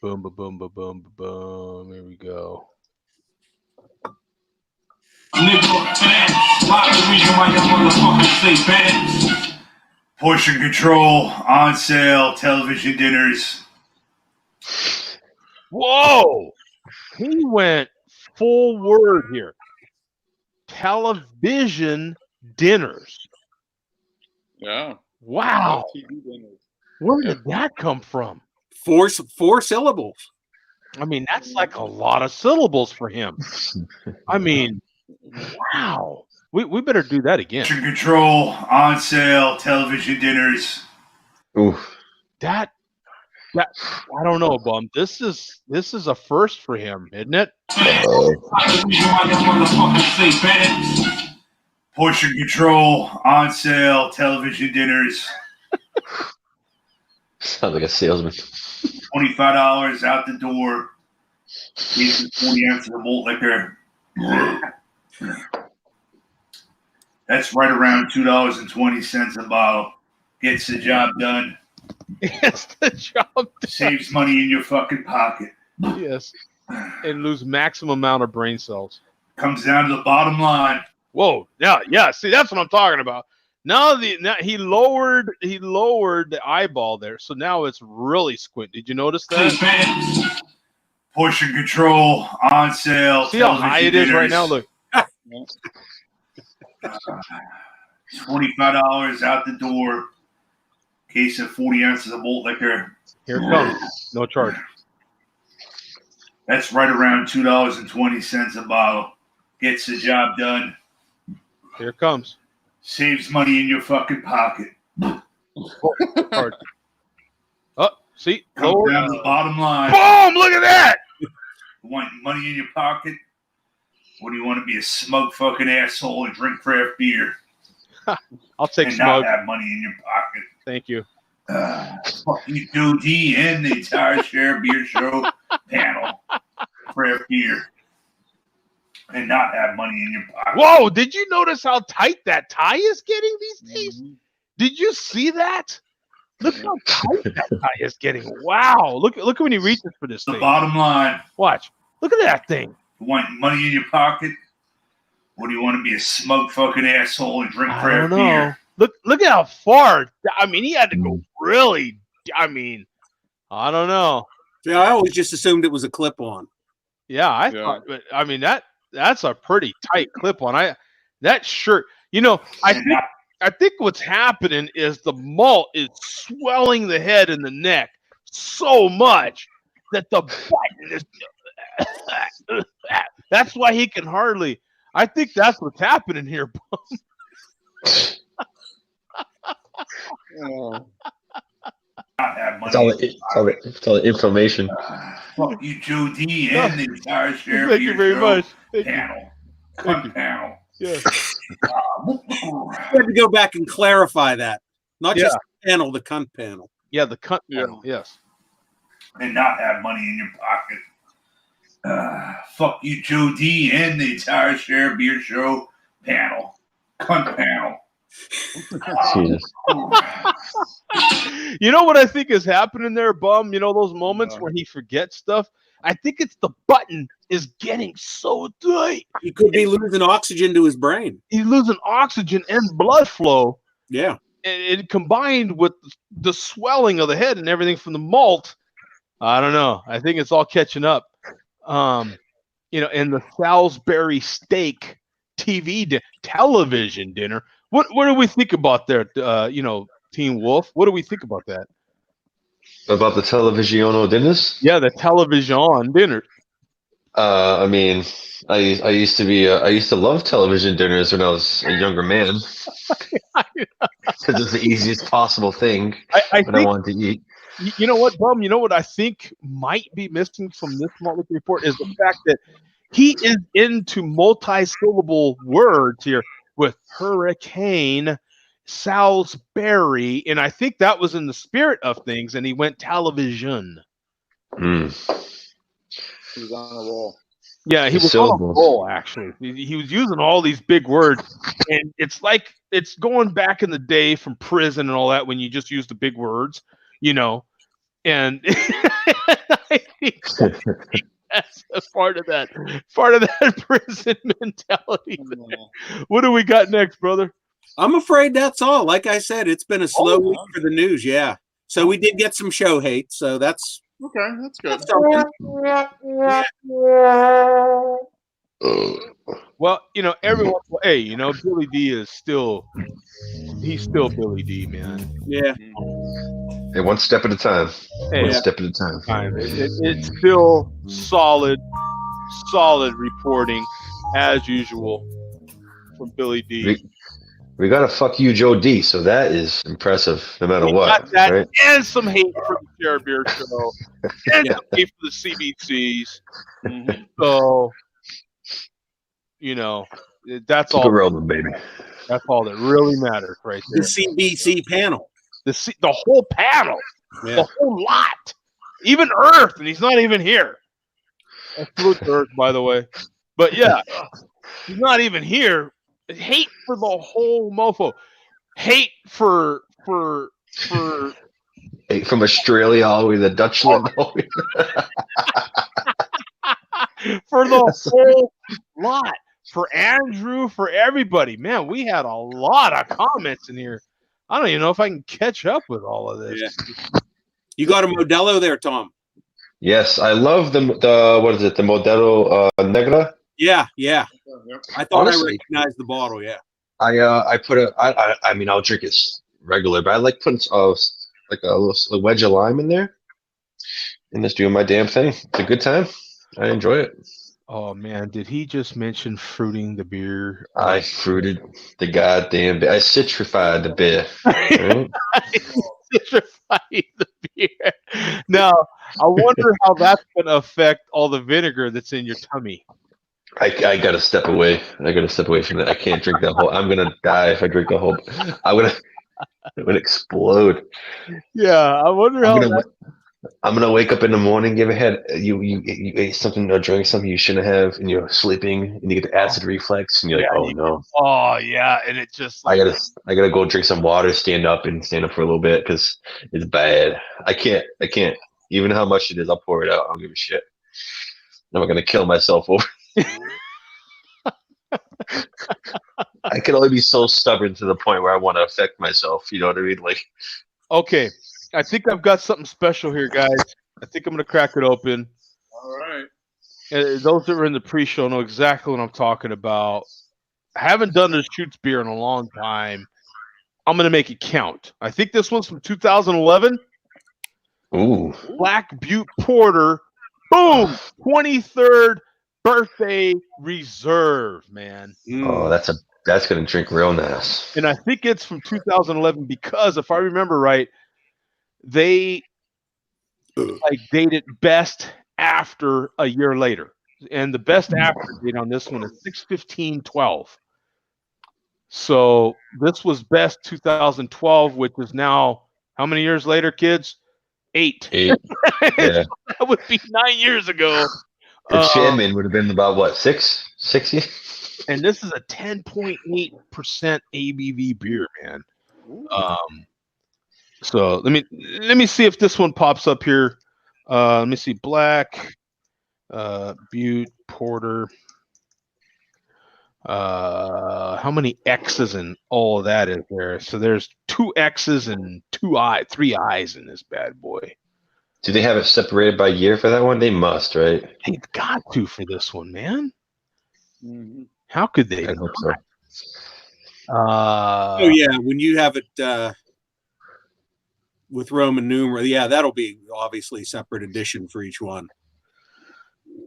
Boom, boom, boom, boom, boom, boom. Here we go. Portion control, on sale, television dinners. Whoa! He went full word here. Television dinners. Yeah. Wow. TV dinners. Where did that come from? Four syllables. I mean, that's like a lot of syllables for him. I mean, wow. We better do that again. Portion control, on sale, television dinners. Oof. That I don't know, Bum. This is a first for him, isn't it? Portion control, on sale, television dinners. Sounds like a salesman. $25 out the door. These 40 ounces of malt liquor. That's right around $2.20 a bottle. Gets the job done. Yes, the job done. Saves money in your fucking pocket. Yes. And lose maximum amount of brain cells. Comes down to the bottom line. Whoa, yeah. See, that's what I'm talking about. Now he lowered the eyeball there, so now it's really squint. Did you notice that? Portion control, on sale. See how high it is right now? Look. $25 out the door. Case of 40 ounces of malt liquor. Here it comes. No charge. That's right around $2.20 a bottle. Gets the job done. Here it comes. Saves money in your fucking pocket. Hard. Oh, see, Come lower. down to the bottom line. Boom! Look at that. You want money in your pocket? Or do you want to be a smug fucking asshole and drink craft beer I'll take and smug. not have money in your pocket? Thank you. Fuck you, Dude, and the entire Share Beer Show panel. Craft beer and not have money in your pocket. Whoa! Did you notice how tight that tie is getting these days? Did you see that? Look how tight that tie is getting. Wow! Look when he reaches for this The thing. bottom line. Watch. Look at that thing. You want money in your pocket? Or do you want to be a smug fucking asshole and drink I craft don't know. beer? Look at how far. I mean, he had to go really. I mean, I don't know. Yeah, I always just assumed it was a clip-on. Yeah, I thought. But I mean that's a pretty tight clip on. That shirt. You know, I think what's happening is the malt is swelling the head and the neck so much that the button is. That's why he can hardly. I think that's what's happening here. It's all the information. Fuck you, Joe D, and the entire Share Thank Beer you very Show much. Thank you. panel. Thank you. Panel. Yeah. I had to go back and clarify that. Not just the panel, the cunt panel. Yeah, the cunt panel. Yes. And not have money in your pocket. Fuck you, Joe D, and the entire Share Beer Show panel. Cunt panel. Jesus. You know what I think is happening there, Bum? You know those moments where he forgets stuff? I think it's the button is getting so tight. He could be losing oxygen to his brain. He's losing oxygen and blood flow. Yeah. And it combined with the swelling of the head and everything from the malt. I don't know. I think it's all catching up. You know, and the Salisbury steak television dinner. What do we think about there? You know, Teen Wolf. What do we think about that? About the television dinners? Yeah, the television dinner. I mean, I used to love television dinners when I was a younger man. Because it's the easiest possible thing I when I wanted to eat. You know what, Bum? You know what I think might be missing from this Motley report is the fact that he is into multi-syllable words here with hurricane, Salisbury, and I think that was in the spirit of things, and he went television. He was on a roll. Yeah, he was on a roll, actually. He was using all these big words, and it's like it's going back in the day from prison and all that when you just use the big words, you know, and I think that's a part of that prison mentality. What do we got next, brother? I'm afraid that's all. Like I said, it's been a slow week for the news. Yeah. So we did get some show hate. So that's okay. That's good. Well, you know, everyone. Hey, you know, Billy D is still. He's still Billy D, man. Yeah. Hey, one step at a time. Hey, one step at a time. It's still solid reporting as usual from Billy D. We got a fuck you, Joe D. So that is impressive, no matter what. Got that, right? and some hate for the Share Beer Show, and some hate for the CBCs. So, you know, that's Keep all. it rolling, baby. That's all that really matters, right there. The CBC panel. The whole panel, the whole lot, even Earth, and he's not even here. Salute to Earth, by the way. But yeah, he's not even here. Hate for the whole mofo. Hate for Hey, from Australia all the way to Dutchland. For the whole lot. For Andrew, for everybody. Man, we had a lot of comments in here. I don't even know if I can catch up with all of this. Yeah. You got a Modelo there, Tom? Yes, I love the what is it? The Modelo Negra. Yeah. I thought Honestly, I recognized the bottle. Yeah. I put I mean I'll drink it regular, but I like putting like a wedge of lime in there, and just doing my damn thing. It's a good time. I enjoy it. Oh man, did he just mention fruiting the beer? I fruited the goddamn beer. I citrified the beer. Right? Citrifying the beer. Now, I wonder how that's going to affect all the vinegar that's in your tummy. I gotta step away. I gotta step away from that. I can't drink that whole. I'm gonna die if I drink the whole. I'm gonna explode. Yeah, I wonder I'm how gonna that. I'm gonna wake up in the morning. You ever had you ate something or drank something you shouldn't have, and you're sleeping, and you get the acid reflex, and you're Yeah, like, oh no, oh yeah, and it just I like gotta go drink some water, stand up for a little bit because it's bad. I can't. Even how much it is, I'll pour it out. I don't give a shit. I'm not gonna kill myself over. I can only be so stubborn to the point where I want to affect myself. You know what I mean? Like, okay. I think I've got something special here, guys. I think I'm gonna crack it open. All right. Those that were in the pre-show know exactly what I'm talking about. I haven't done this shoots beer in a long time. I'm gonna make it count. I think this one's from 2011. ooh, Black Butte Porter. Boom! 23rd birthday reserve, man. oh, that's gonna drink real nice. And I think it's from 2011 because if I remember right, they like dated best after a year later. And the best after date on this one is 6/15/12. So this was best 2012, which is now how many years later, kids? 8. 8. Yeah. That would be 9 years ago. The chairman would have been about what, 6 years? And this is a 10.8% ABV beer, man. So let me see if this one pops up here. Let me see. Black Butte Porter. How many X's in all of that is there? So there's 2 X's and 3 I's in this bad boy. Do they have it separated by year for that one? They must, right? They've got to for this one, man. Mm-hmm. How could they? I hope so. Oh yeah, when you have it with Roman numeral, yeah, that'll be obviously separate edition for each one.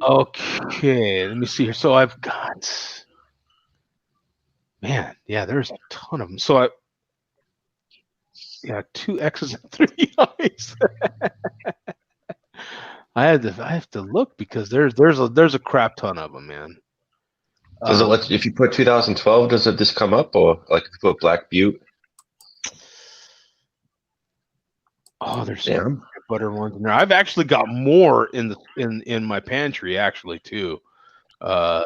Okay, let me see here. So I've got, man, yeah, there's a ton of them. So 2 X's and 3 I's. I have to look because there's a crap ton of them, man. Does it let if you put 2012? Does it just come up, or like if you put Black Butte? Oh, there's Yeah. some butter ones in there. I've actually got more in my pantry actually too. Yeah,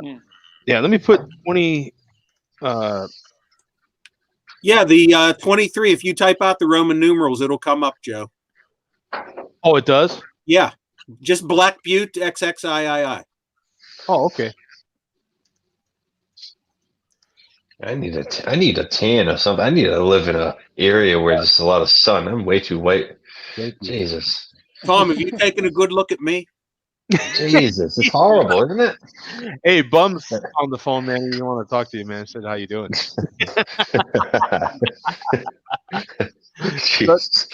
let me put 20. Yeah, the 23. If you type out the Roman numerals, it'll come up, Joe. Oh, it does. Yeah, just Black Butte XXIII. Oh, okay. I need a tan or something. I need to live in an area where there's a lot of sun. I'm way too white. Jesus. Tom, have you taken a good look at me? Jesus, it's horrible, isn't it? Hey, Bum's on the phone, man. He want to talk to you, man. Said, how you doing? Jeez.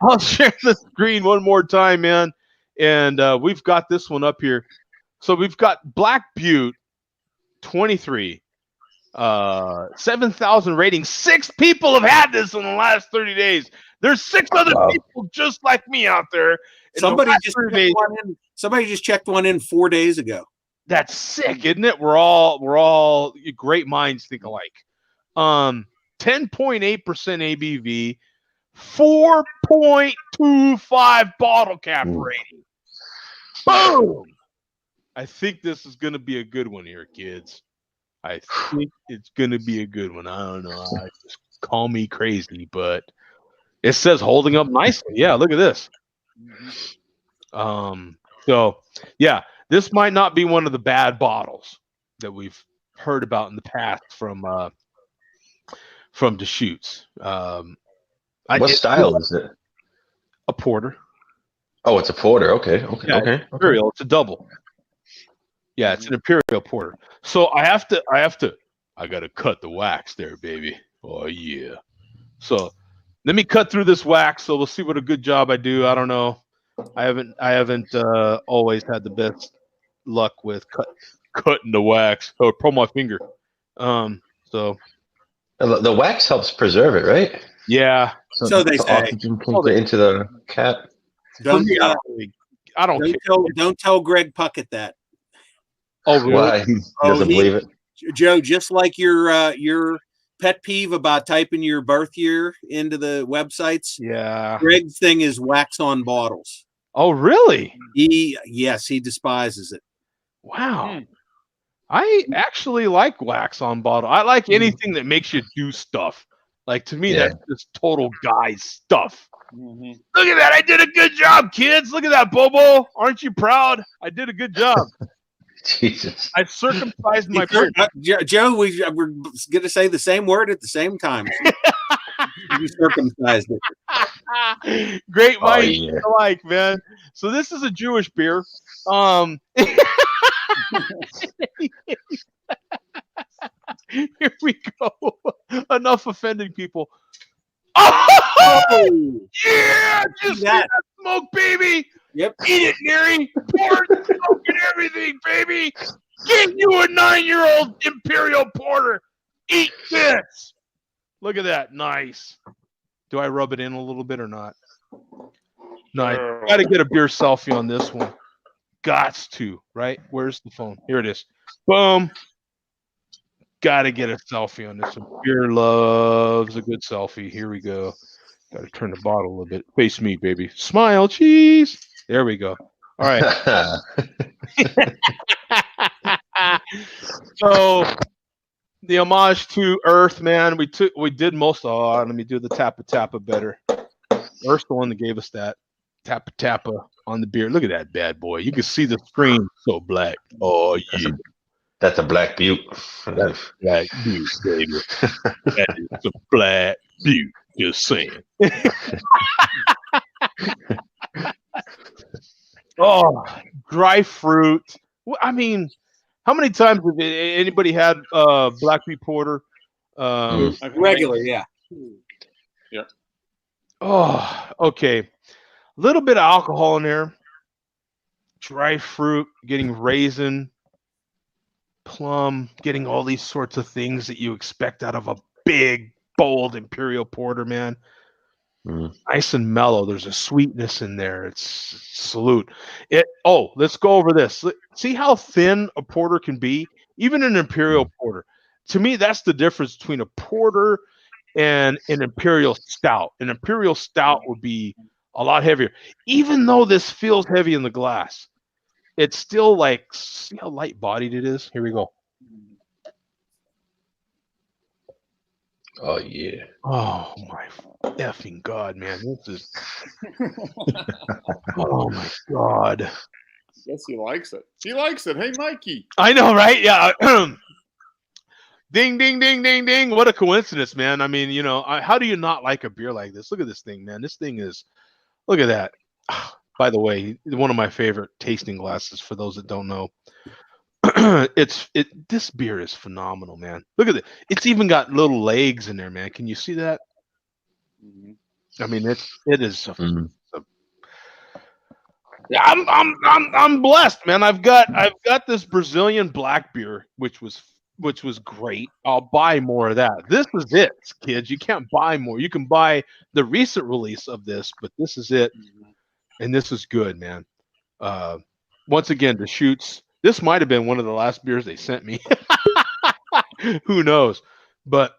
I'll share the screen one more time, man. And we've got this one up here. So we've got Black Butte 23. 7,000 ratings. 6 people have had this in the last 30 days. There's 6 other people just like me out there. Somebody just checked one in 4 days ago. That's sick, isn't it? We're all great minds think alike. 10.8% ABV, 4.25 bottle cap rating. Boom! I think this is going to be a good one here, kids. I think it's going to be a good one. I don't know. Just call me crazy, but it says holding up nicely. Yeah, look at this. So, yeah, this might not be one of the bad bottles that we've heard about in the past from Deschutes. What style is it? A porter. Oh, it's a porter. Okay. Yeah, Okay. It's imperial. It's a double. Yeah, it's an imperial porter. So I gotta cut the wax there, baby. Oh yeah. So let me cut through this wax. So we'll see what a good job I do. I don't know. I haven't always had the best luck with cutting the wax. Oh, pull my finger. So The wax helps preserve it, right? yeah. So they say. Oxygen can't get into the cap. For Don't me, I don't care. don't tell Greg Puckett that. Oh, really? Why? He doesn't believe it. Joe, just like your pet peeve about typing your birth year into the websites. Yeah. Greg's thing is wax on bottles. Oh, really? He despises it. Wow. I actually like wax on bottle. I like anything that makes you do stuff. Like, to me, that's just total guy stuff. Mm-hmm. Look at that. I did a good job, kids. Look at that, Bobo. Aren't you proud? I did a good job. Jesus. I circumcised my beard. Joe, we're going to say the same word at the same time. You circumcised it. Great minds alike, man. So this is a Jewish beer. Here we go. Enough offending people. Oh, yeah! Just that smoke, baby. Yep. Eat it, Gary. Pour it, smoke and everything, baby. Get you a 9-year-old Imperial Porter. Eat this. Look at that. Nice. Do I rub it in a little bit or not? Nice. Got to get a beer selfie on this one. Gots to, right? Where's the phone? Here it is. Boom. Got to get a selfie on this one. Beer loves a good selfie. Here we go. Got to turn the bottle a little bit. Face me, baby. Smile, cheese. There we go. All right. So the homage to Earth, man. We did most. Oh, let me do the Tappa better. Earth's the one that gave us that Tappa on the beer. Look at that bad boy. You can see the screen so black. Oh yeah. That's a black butte. That's black butte, baby. That is a black butte. Just saying. Oh, dry fruit. I mean, how many times have anybody had black butte porter? Regular, yeah. Yeah. Oh, okay. A little bit of alcohol in there. Dry fruit, getting raisin, plum, getting all these sorts of things that you expect out of a big, bold Imperial Porter, man. Nice and mellow. There's a sweetness in there. It's salute. Let's go over this. See how thin a porter can be? Even an Imperial Porter. To me, that's the difference between a porter and an Imperial Stout. An Imperial Stout would be a lot heavier. Even though this feels heavy in the glass, it's still like, see how light bodied it is? Here we go. Oh, yeah. Oh, my effing God, man. This is. Oh, my God. Yes, he likes it. He likes it. Hey, Mikey. I know, right? Yeah. Ding, ding, ding, ding, ding. What a coincidence, man. I mean, how do you not like a beer like this? Look at this thing, man. This thing is, look at that. By the way, one of my favorite tasting glasses for those that don't know. This beer is phenomenal, man. Look at it. It's even got little legs in there, man. Can you see that? I mean, it is. I'm blessed, man. I've got this Brazilian black beer, which was great. I'll buy more of that. This is it, kids. You can't buy more. You can buy the recent release of this, but this is it, and this is good, man. Once again, the shoots. This might have been one of the last beers they sent me. Who knows? But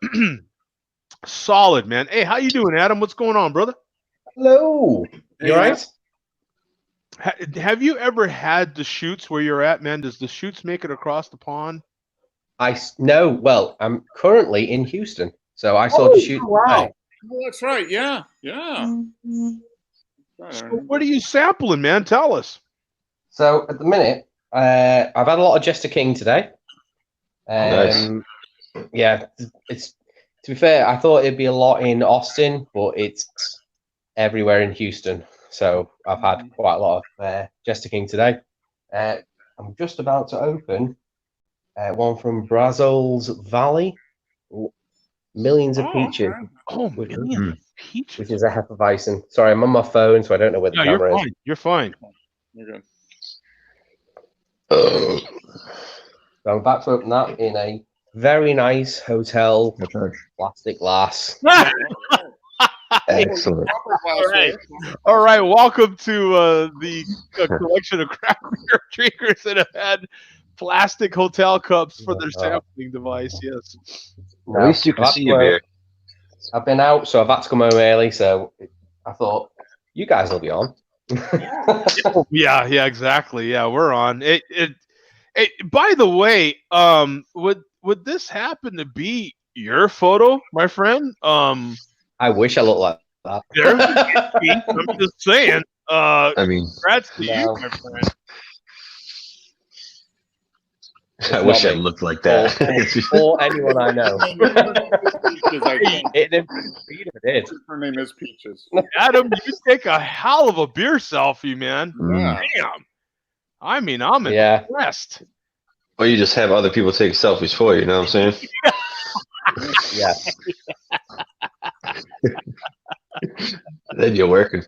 solid, man. Hey, how you doing, Adam? What's going on, brother? Hello. You all right? Have you ever had the shoots where you're at, man? Does the shoots make it across the pond? No. Well, I'm currently in Houston, so I saw the shoot. Wow. Oh, that's right. Yeah. So what are you sampling, man? Tell us. So at the minute, I've had a lot of Jester King today. Nice. Yeah, it's, to be fair, I thought it'd be a lot in Austin, but it's everywhere in Houston. So I've had quite a lot of Jester King today. I'm just about to open one from Brazil's Valley. Millions of peaches. Oh, millions of peaches. Which is a Hefeweizen. Sorry, I'm on my phone, so I don't know where the camera is. You're fine. You're good. So I'm about to open that in a very nice hotel plastic glass. Excellent. All right. Welcome to the collection of craft beer drinkers that have had plastic hotel cups for their sampling device. Yes. No, At least you can I've see your beer. I've been out, so I've had to come home early. So I thought you guys will be on. Yeah, exactly. Yeah, we're on. It by the way, would this happen to be your photo, my friend? I wish I looked like that. There's I'm just saying. I mean, Congrats to you, No. my friend. I wish I looked like that. Or anyone I know. It did. Her name is Peaches. Adam, you take a hell of a beer selfie, man. Yeah. Damn. I mean, I'm Yeah. impressed. Or you just have other people take selfies for you. You know what I'm saying? Yeah. Then you're working.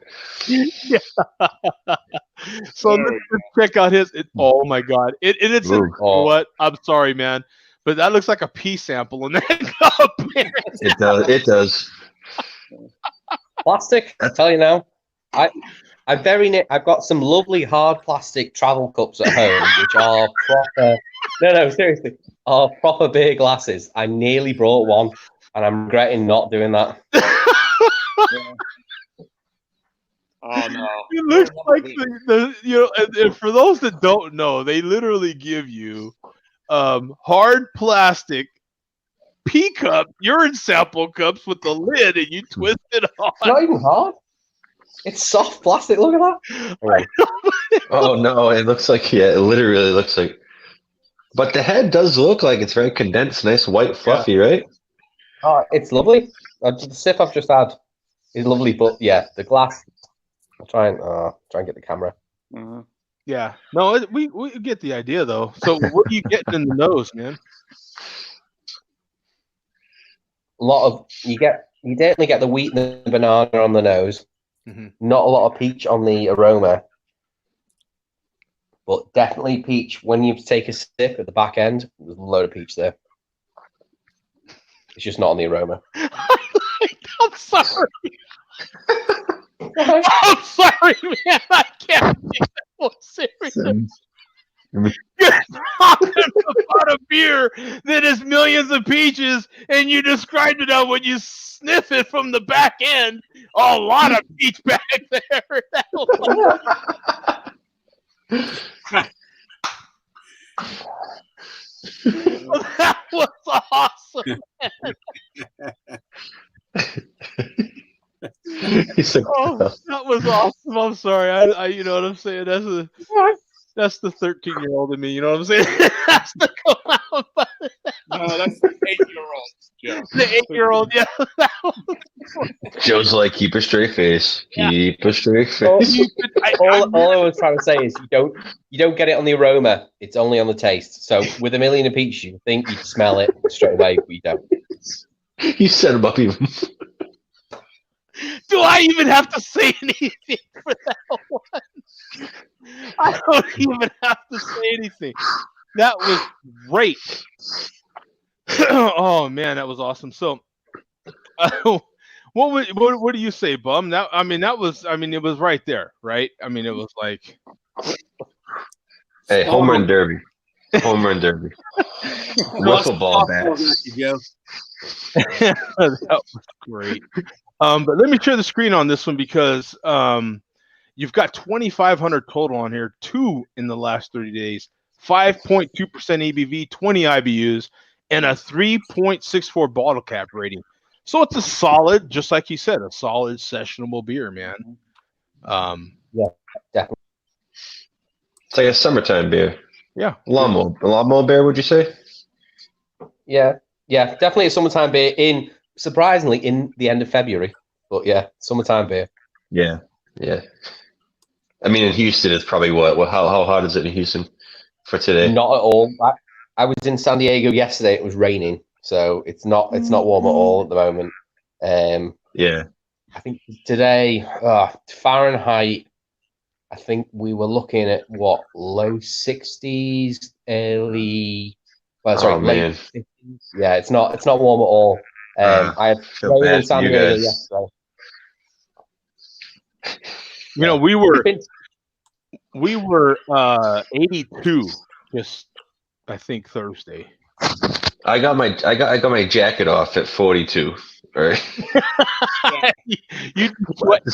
So let's check out his. Oh my god! It's Ooh. what? I'm sorry, man, but that looks like a pee sample in that cup. It does. It does. Plastic. I tell you now, I've got some lovely hard plastic travel cups at home, which are proper. No, seriously, are proper beer glasses. I nearly brought one, and I'm regretting not doing that. Oh no! It looks like the and for those that don't know, they literally give you hard plastic pee cup, urine sample cups with the lid, and you twist it on. It's not even hard. It's soft plastic. Look at that. Right. Oh no! It looks like it literally looks like. But the head does look like it's very condensed, nice, white, fluffy, right? Oh, it's lovely. The sip I've just had is lovely, but yeah, the glass. I'll try and get the camera. Mm-hmm. Yeah, no, we get the idea though. So what are you getting in the nose, man? A lot of you definitely get the wheat and the banana on the nose. Mhm. Not a lot of peach on the aroma, but definitely peach when you take a sip at the back end. There's a load of peach there. It's just not on the aroma. I'm sorry. I'm sorry, man. I can't take that one serious. You're talking about a beer that is millions of peaches, and you described it out when you sniff it from the back end. A lot of peach back there. That was awesome. Oh, that was awesome. I'm sorry. I you know what I'm saying? That's the 13-year-old in me. You know what I'm saying? That's the clown. No, that's the 8-year-old. Joe. The 8-year-old. Yeah. Joe's like, keep a straight face. Yeah. Keep a straight All, face. all I was trying to say is you don't get it on the aroma. It's only on the taste. So with a million of peaches, you think you smell it straight away, but you don't. You set him up even. Do I even have to say anything for that one? I don't even have to say anything. That was great. Oh man, that was awesome. So, what do you say, Bum? It was right there, right? I mean, it was like, Hey, home run derby. Home run derby. Wiffle ball bats. That was great. But let me share the screen on this one because you've got 2,500 total on here, 2 in the last 30 days, 5.2% ABV, 20 IBUs, and a 3.64 bottle cap rating. So it's a solid, just like you said, a solid sessionable beer, man. Yeah, definitely. It's like a summertime beer. Yeah. Lawnmower beer, would you say? Yeah, definitely a summertime beer. Surprisingly, in the end of February, but yeah, summertime beer. Yeah. I mean, in Houston, it's probably what? How hot is it in Houston for today? Not at all. I was in San Diego yesterday. It was raining, so it's not warm at all at the moment. Yeah. I think today, Fahrenheit. I think we were looking at low 60s, early Well, sorry, Oh, late man. 50s. Yeah, it's not warm at all. I had feel rain bad in for San you Diego guys. yesterday. You know, we were 82 just I think Thursday. I got my jacket off at 42. All right. You sweat. The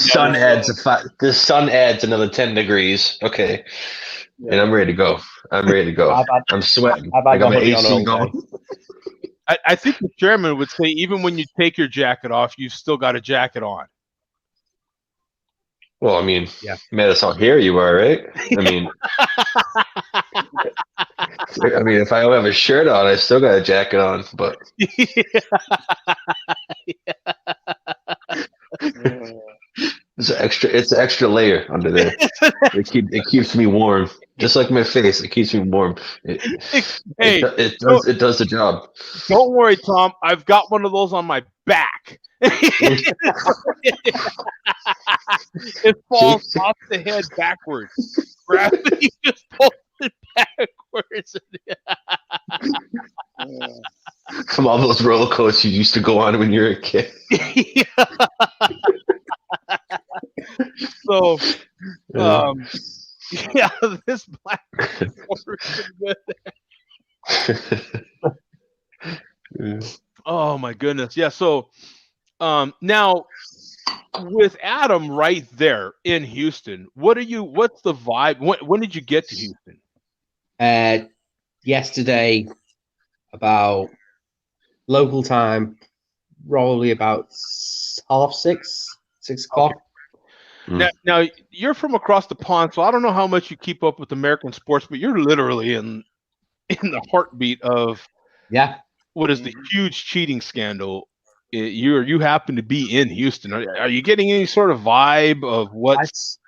sun adds another 10 degrees. Okay. And I'm ready to go. I'm sweating. I've I had got my my hoodie on AC all going. day. I think the chairman would say even when you take your jacket off, you've still got a jacket on. Well, I mean, Yeah. man, that's all here you are, right? I mean, if I don't have a shirt on, I still got a jacket on, but it's an extra layer under there. It keeps me warm. Just like my face, it keeps me warm. Hey, it does the job. Don't worry, Tom. I've got one of those on my back. It falls off the head backwards. Gravity just pulls it backwards. From all those roller coasters you used to go on when you were a kid. So, this black Oh my goodness. Yeah. So, now with Adam right there in Houston, what's the vibe? When did you get to Houston? Yesterday, about local time, probably about 6:30, 6 o'clock. Now you're from across the pond, so I don't know how much you keep up with American sports, but you're literally in the heartbeat of what is the huge cheating scandal. You happen to be in Houston. Are you getting any sort of vibe of what's?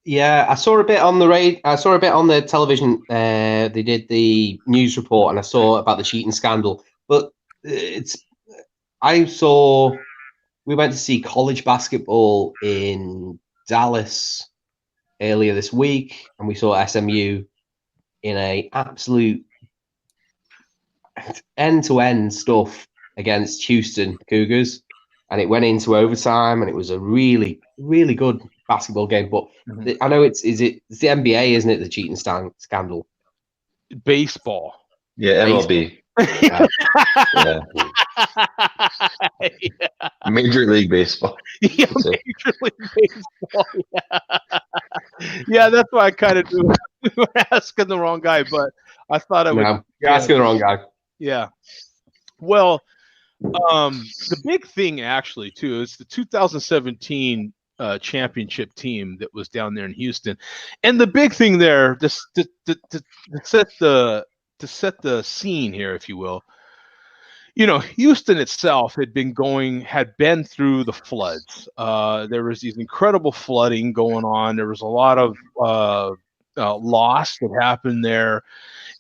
I saw a bit on the I saw a bit on the television. They did the news report, and I saw about the cheating scandal. But we went to see college basketball in Dallas earlier this week, and we saw SMU in a absolute end-to-end stuff against Houston Cougars, and it went into overtime, and it was a really, really good basketball game. But I know it's the NBA, isn't it? The cheating scandal. Baseball. Yeah, MLB. Yeah. Major League Baseball. Yeah, Major League Baseball. Yeah, that's why I kind of do. We were asking the wrong guy, but I thought I would. No, you're asking the wrong guy. Yeah. Well, the big thing actually too is the 2017 championship team that was down there in Houston, and the big thing there, to set the scene here, if you will. You know, Houston itself had been through the floods. There was these incredible flooding going on. There was a lot of loss that happened there,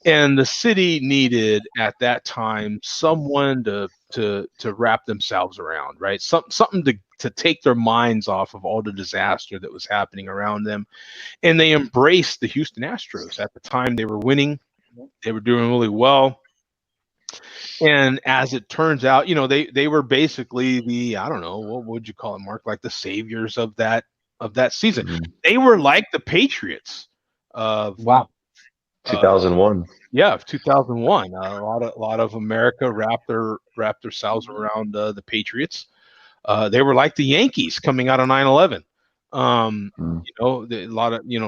and the city needed at that time someone to wrap themselves around, right? Something to take their minds off of all the disaster that was happening around them, and they embraced the Houston Astros. At the time, they were winning. They were doing really well. And as it turns out, you know, they were basically the, I don't know, what would you call it, Mark? Like the saviors of that season. Mm-hmm. They were like the Patriots of 2001. Of 2001. A lot of America wrapped themselves around the Patriots. They were like the Yankees coming out of 9/11. You know, a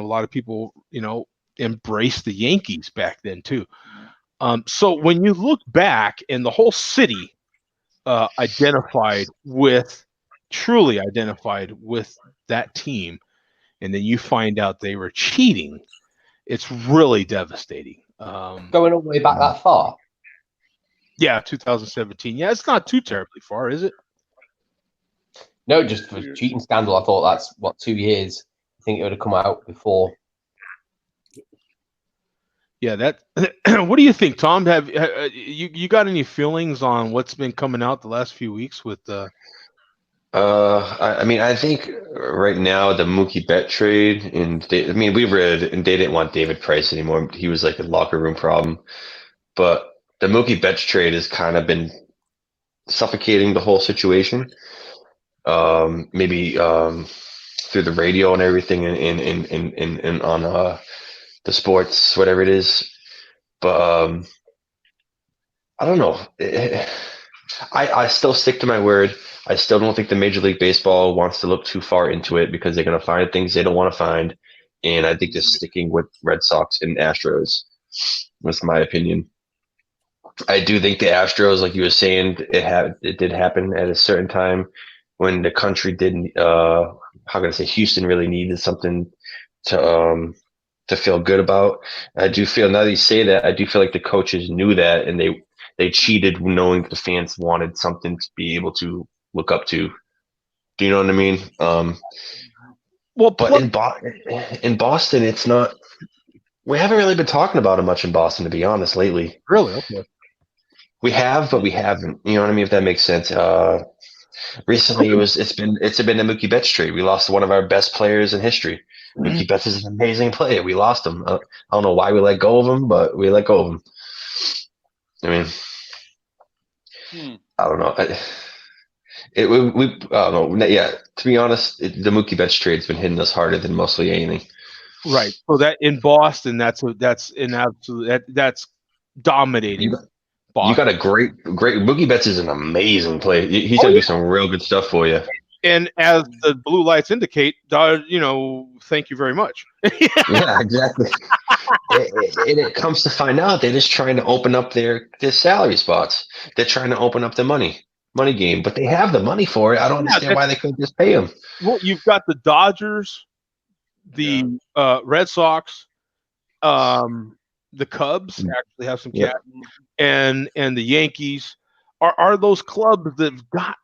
lot of people, you know, embraced the Yankees back then too. So when you look back, and the whole city truly identified with that team, and then you find out they were cheating, it's really devastating. Going all the way back that far? Yeah, 2017. Yeah, it's not too terribly far, is it? No, just for cheating scandal. I thought that's 2 years. I think it would have come out before. Yeah, that. What do you think, Tom? Have you got any feelings on what's been coming out the last few weeks with? I mean, I think right now the Mookie Betts trade, and we read, and they didn't want David Price anymore. He was like a locker room problem. But the Mookie Betts trade has kind of been suffocating the whole situation. Maybe through the radio and everything, and on the sports, whatever it is. But I don't know. I still stick to my word. I still don't think the Major League Baseball wants to look too far into it because they're going to find things they don't want to find. And I think just sticking with Red Sox and Astros was my opinion. I do think the Astros, like you were saying, it did happen at a certain time when the country didn't. How can I say? Houston really needed something to feel good about. I do feel, now that you say that, I do feel like the coaches knew that, and they cheated, knowing the fans wanted something to be able to look up to. Do you know what I mean? But in Boston, it's not. We haven't really been talking about it much in Boston, to be honest, lately. Really? Okay. We have, but we haven't. You know what I mean? If that makes sense. Recently, it's been the Mookie Betts trade. We lost one of our best players in history. Mookie Betts is an amazing player. We lost him. I don't know why we let go of him, but we let go of him. I mean, I don't know. I don't know. Yeah, to be honest, the Mookie Betts trade's been hitting us harder than mostly anything. Right. So that in Boston, that's dominating. You got a great Mookie Betts is an amazing player. He's gonna do some real good stuff for you. And as the blue lights indicate, thank you very much. Yeah, exactly. And it comes to find out, they're just trying to open up their salary spots. They're trying to open up the money game, but they have the money for it. I don't understand why they couldn't just pay them. Well, you've got the Dodgers, the Red Sox, the Cubs actually have some cash, and the Yankees are those clubs that've got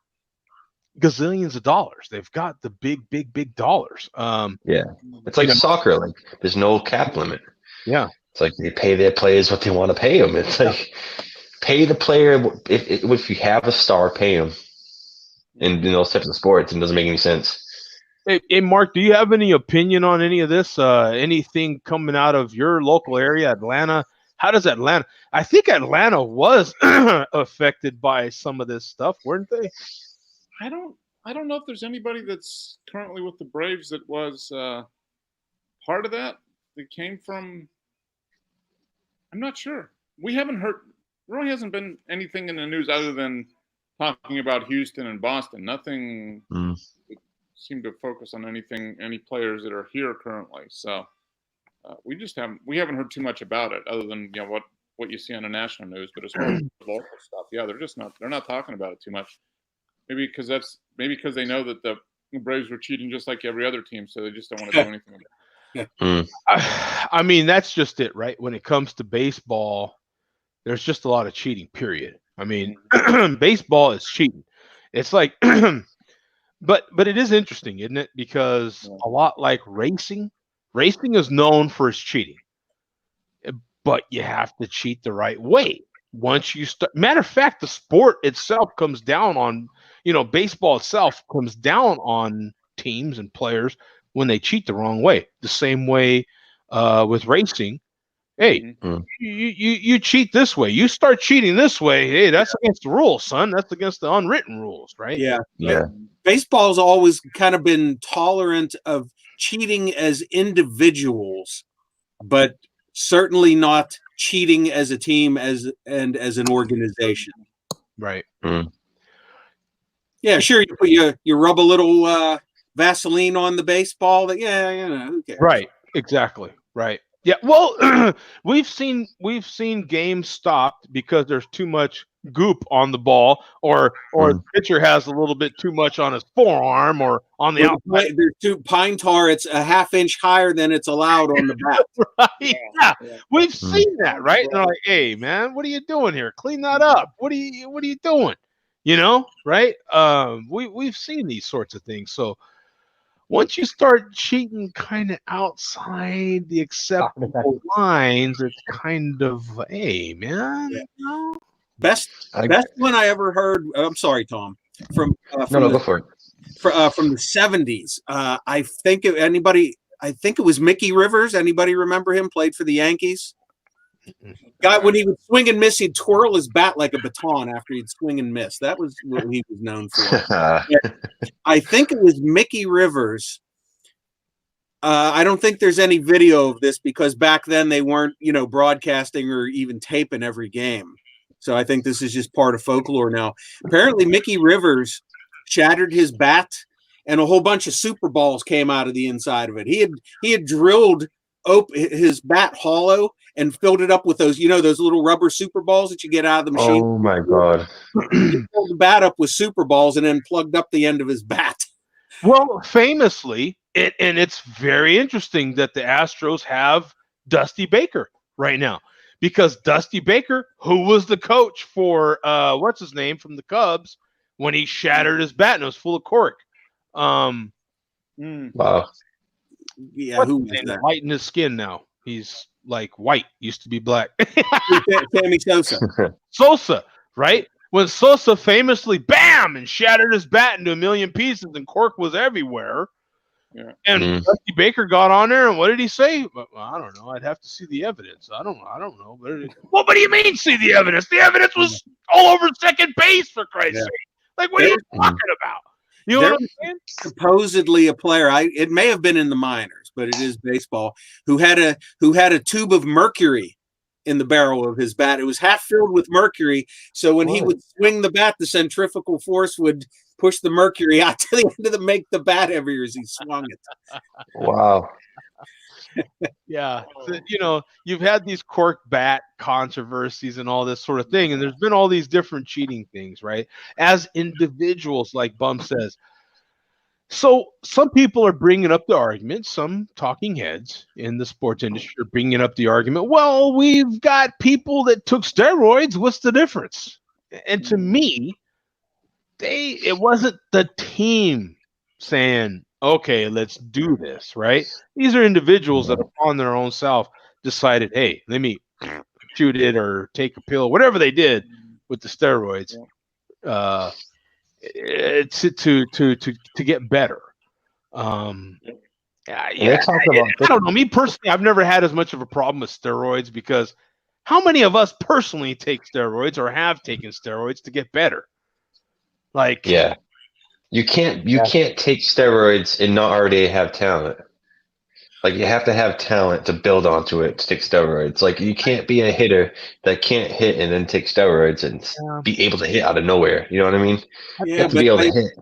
gazillions of dollars. They've got the big dollars. It's like soccer. Like there's no cap limit. Yeah, it's like they pay their players what they want to pay them. It's like pay the player if you have a star, pay him. In those types of sports, it doesn't make any sense. Hey, Mark, do you have any opinion on any of this? Anything coming out of your local area, Atlanta? How does Atlanta? I think Atlanta was affected by some of this stuff, weren't they? I don't know if there's anybody that's currently with the Braves that was part of that. That came from. I'm not sure. We haven't heard. There really hasn't been anything in the news other than talking about Houston and Boston. Nothing seemed to focus on any players that are here currently. So we haven't heard too much about it other than what you see on the national news. But as far as local stuff, they're not talking about it too much. Maybe because they know that the Braves were cheating just like every other team, so they just don't want to do anything about it. I mean, that's just it, right? When it comes to baseball, there's just a lot of cheating, period. I mean, baseball is cheating. It's like, but it is interesting, isn't it? Because a lot like racing is known for its cheating, but you have to cheat the right way. Once you start, matter of fact, the sport itself comes down on, baseball itself comes down on teams and players when they cheat the wrong way. The same way with racing. Hey, you cheat this way. You start cheating this way. Hey, that's against the rules, son. That's against the unwritten rules, right? Yeah. Baseball's always kind of been tolerant of cheating as individuals, but certainly not cheating as a team as an organization. Right. Yeah, sure. You rub a little Vaseline on the baseball. Who cares? Right. Exactly. Right. Yeah. Well, we've seen games stopped because there's too much goop on the ball, or the pitcher has a little bit too much on his forearm or on the outside. There's pine tar. It's a half-inch higher than it's allowed on the bat. Right. Yeah. We've seen that, right? And they're like, "Hey, man, what are you doing here? Clean that up. What are you doing?" Right? We've seen these sorts of things. So once you start cheating kind of outside the acceptable lines, it's kind of, hey, man. Yeah. Best one I ever heard. I'm sorry, Tom. Go for it. From the 70s. I think it was Mickey Rivers. Anybody remember him? Played for the Yankees. Guy, when he would swing and miss, he'd twirl his bat like a baton after he'd swing and miss. That was what he was known for. I think it was Mickey Rivers. I don't think there's any video of this because back then they weren't, broadcasting or even taping every game. So I think this is just part of folklore now. Apparently, Mickey Rivers shattered his bat, and a whole bunch of super balls came out of the inside of it. He had drilled his bat hollow and filled it up with those, those little rubber super balls that you get out of the machine. Oh my God. He filled the bat up with super balls and then plugged up the end of his bat. Well, famously, and it's very interesting that the Astros have Dusty Baker right now, because Dusty Baker, who was the coach for what's his name from the Cubs, when he shattered his bat and it was full of cork. Wow. Yeah, who is that? White in his skin now. He's like white, used to be black. Sammy Sosa. Sosa, right? When Sosa famously, bam, and shattered his bat into a million pieces and cork was everywhere. Yeah. And Dusty Baker got on there, and what did he say? Well, I don't know. I'd have to see the evidence. I don't know. What do you mean see the evidence? The evidence was all over second base, for Christ's sake. Like, what are you talking about? You know what I'm saying? Supposedly a player, it may have been in the minors, but it is baseball, who had a tube of mercury in the barrel of his bat. It was half filled with mercury, so when he would swing the bat, the centrifugal force would push the mercury out to the end of make the bat heavier as he swung it. Wow. Yeah. So, you've had these cork bat controversies and all this sort of thing, and there's been all these different cheating things, right? As individuals, like Bum says. So some people are bringing up the argument, some talking heads in the sports industry are bringing up the argument, well, we've got people that took steroids. What's the difference? And to me, it wasn't the team saying, okay, let's do this, right? These are individuals that on their own self decided, hey, let me shoot it or take a pill, whatever they did with the steroids. It's to get better. I don't know. Me personally, I've never had as much of a problem with steroids because how many of us personally take steroids or have taken steroids to get better? Like, yeah, you can't take steroids and not already have talent. Like, you have to have talent to build onto it to take steroids. Like, you can't be a hitter that can't hit and then take steroids and be able to hit out of nowhere. You know what I mean? Yeah, you have to be able to hit.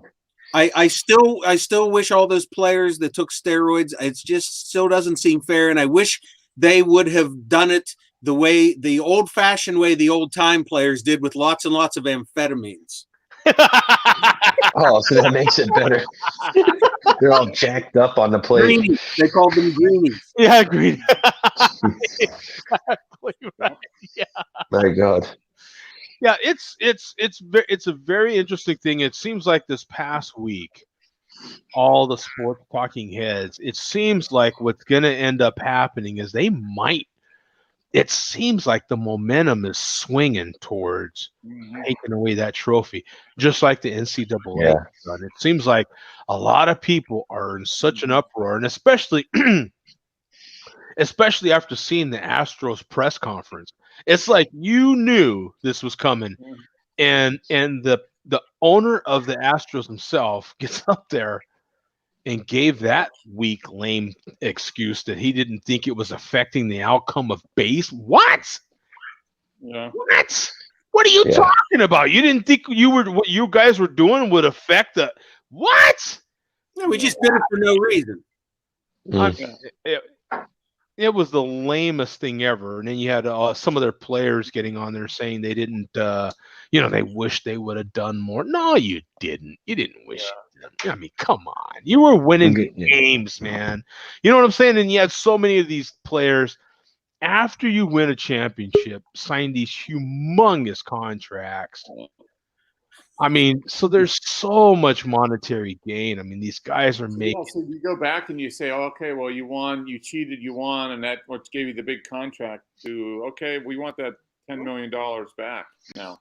I still wish all those players that took steroids, it just still doesn't seem fair. And I wish they would have done it the old-fashioned way the old-time players did, with lots and lots of amphetamines. Oh, so that makes it better. They're all jacked up on the plate. Greenies. They called them greenies. Yeah, greenies. Exactly right. Yeah. My God. Yeah, it's a very interesting thing. It seems like this past week, all the sports talking heads, it seems like what's going to end up happening is it seems like the momentum is swinging towards taking away that trophy, just like the NCAA has done. It seems like a lot of people are in such an uproar, and especially after seeing the Astros press conference. It's like you knew this was coming, and the owner of the Astros himself gets up there and gave that weak, lame excuse that he didn't think it was affecting the outcome of base. What? Yeah. What? What are you talking about? You didn't think what you guys were doing would affect the what? No, we just did it for no reason. It was the lamest thing ever. And then you had some of their players getting on there saying they didn't, they wish they would have done more. No, you didn't. You didn't wish. I mean, come on. You were winning games, man. You know what I'm saying? And you had so many of these players, after you win a championship, sign these humongous contracts. I mean, so there's so much monetary gain. I mean, these guys are making. So you go back and you say, oh, okay, well, you won, you cheated, you won, and that what gave you the big contract. Okay, we want that $10 million back now.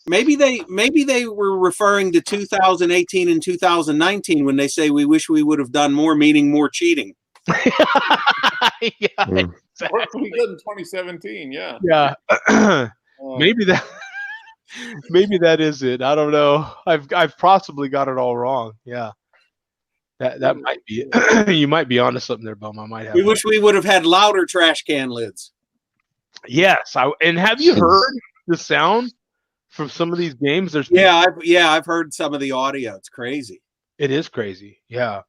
Maybe they were referring to 2018 and 2019 when they say we wish we would have done more, meaning more cheating. Worked pretty good in 2017. Yeah. Yeah. maybe that is it. I don't know. I've possibly got it all wrong. Yeah. That might be it. You might be onto something there, Bum. I might have. We wish we would have had louder trash can lids. Yes. And have you heard the sound from some of these games? I've heard some of the audio. It's crazy. It is crazy. Yeah.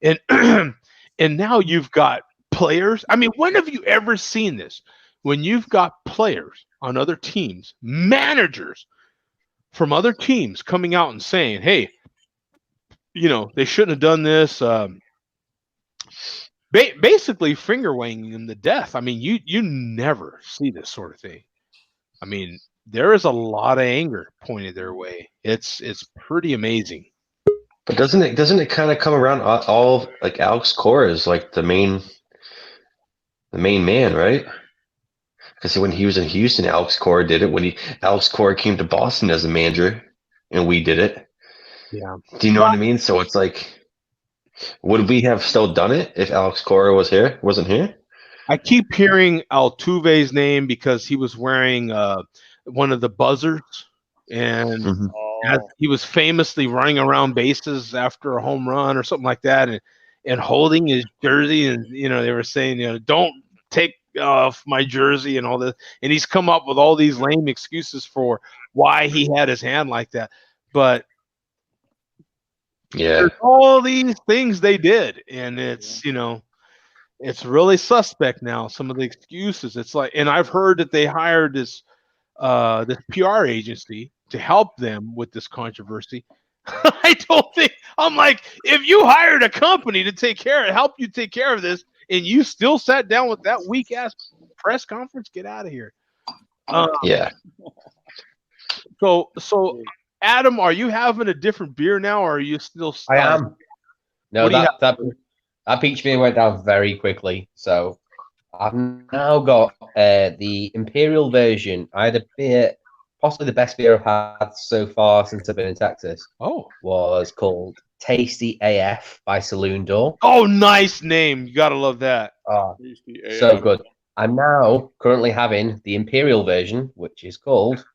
And and now you've got players. I mean, when have you ever seen this? When you've got players on other teams, managers from other teams coming out and saying, hey, they shouldn't have done this. Basically finger wagging them to death. I mean, you never see this sort of thing. I mean, there is a lot of anger pointed their way. It's pretty amazing. But doesn't it kind of come around all like Alex Cora is like the main man, right? Because when he was in Houston, Alex Cora did it. When Alex Cora came to Boston as a manager, and we did it. Yeah. Do you know what I mean? So it's like, would we have still done it if Alex Cora wasn't here? I keep hearing Altuve's name because he was wearing one of the buzzers, and he was famously running around bases after a home run or something like that, and holding his jersey, and they were saying, don't take off my jersey and all this, and he's come up with all these lame excuses for why he had his hand like that, but there's all these things they did, and it's it's really suspect now, some of the excuses. It's like, and I've heard that they hired this PR agency to help them with this controversy. I'm like, if you hired a company to help you take care of this, and you still sat down with that weak ass press conference, get out of here. Yeah. So Adam, are you having a different beer now, or are you still? I am. No, that peach beer went down very quickly. So I've now got the Imperial version. I had a beer, possibly the best beer I've had so far since I've been in Texas. Was called Tasty AF by Saloon Door. Oh, nice name. You gotta love that. So good. I'm now currently having the Imperial version, which is called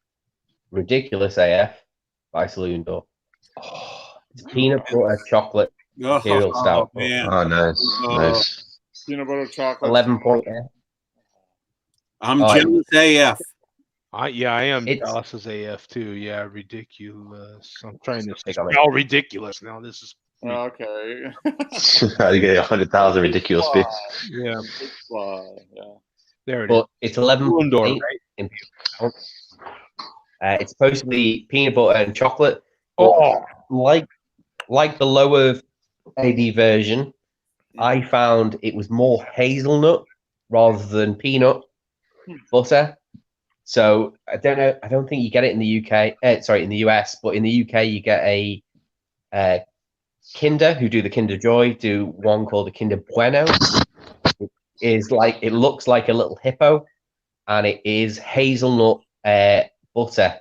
Ridiculous AF by Saloon Door. It's peanut butter chocolate Imperial stout. Man. Oh, nice. Peanut butter chocolate. 11.8. I'm jealous AF. I am jealous AF too. Yeah, ridiculous. I'm trying to spell ridiculous now. This is okay. How do you get 100,000 ridiculous beers? Yeah. There it is. It's 11.8. Right? It's supposed to be peanut butter and chocolate. Like the lower AD version, I found it was more hazelnut rather than peanut butter. So I don't know. I don't think you get it in the UK. In the US, but in the UK you get a Kinder, who do the Kinder Joy, do one called the Kinder Bueno. It looks like a little hippo, and it is hazelnut butter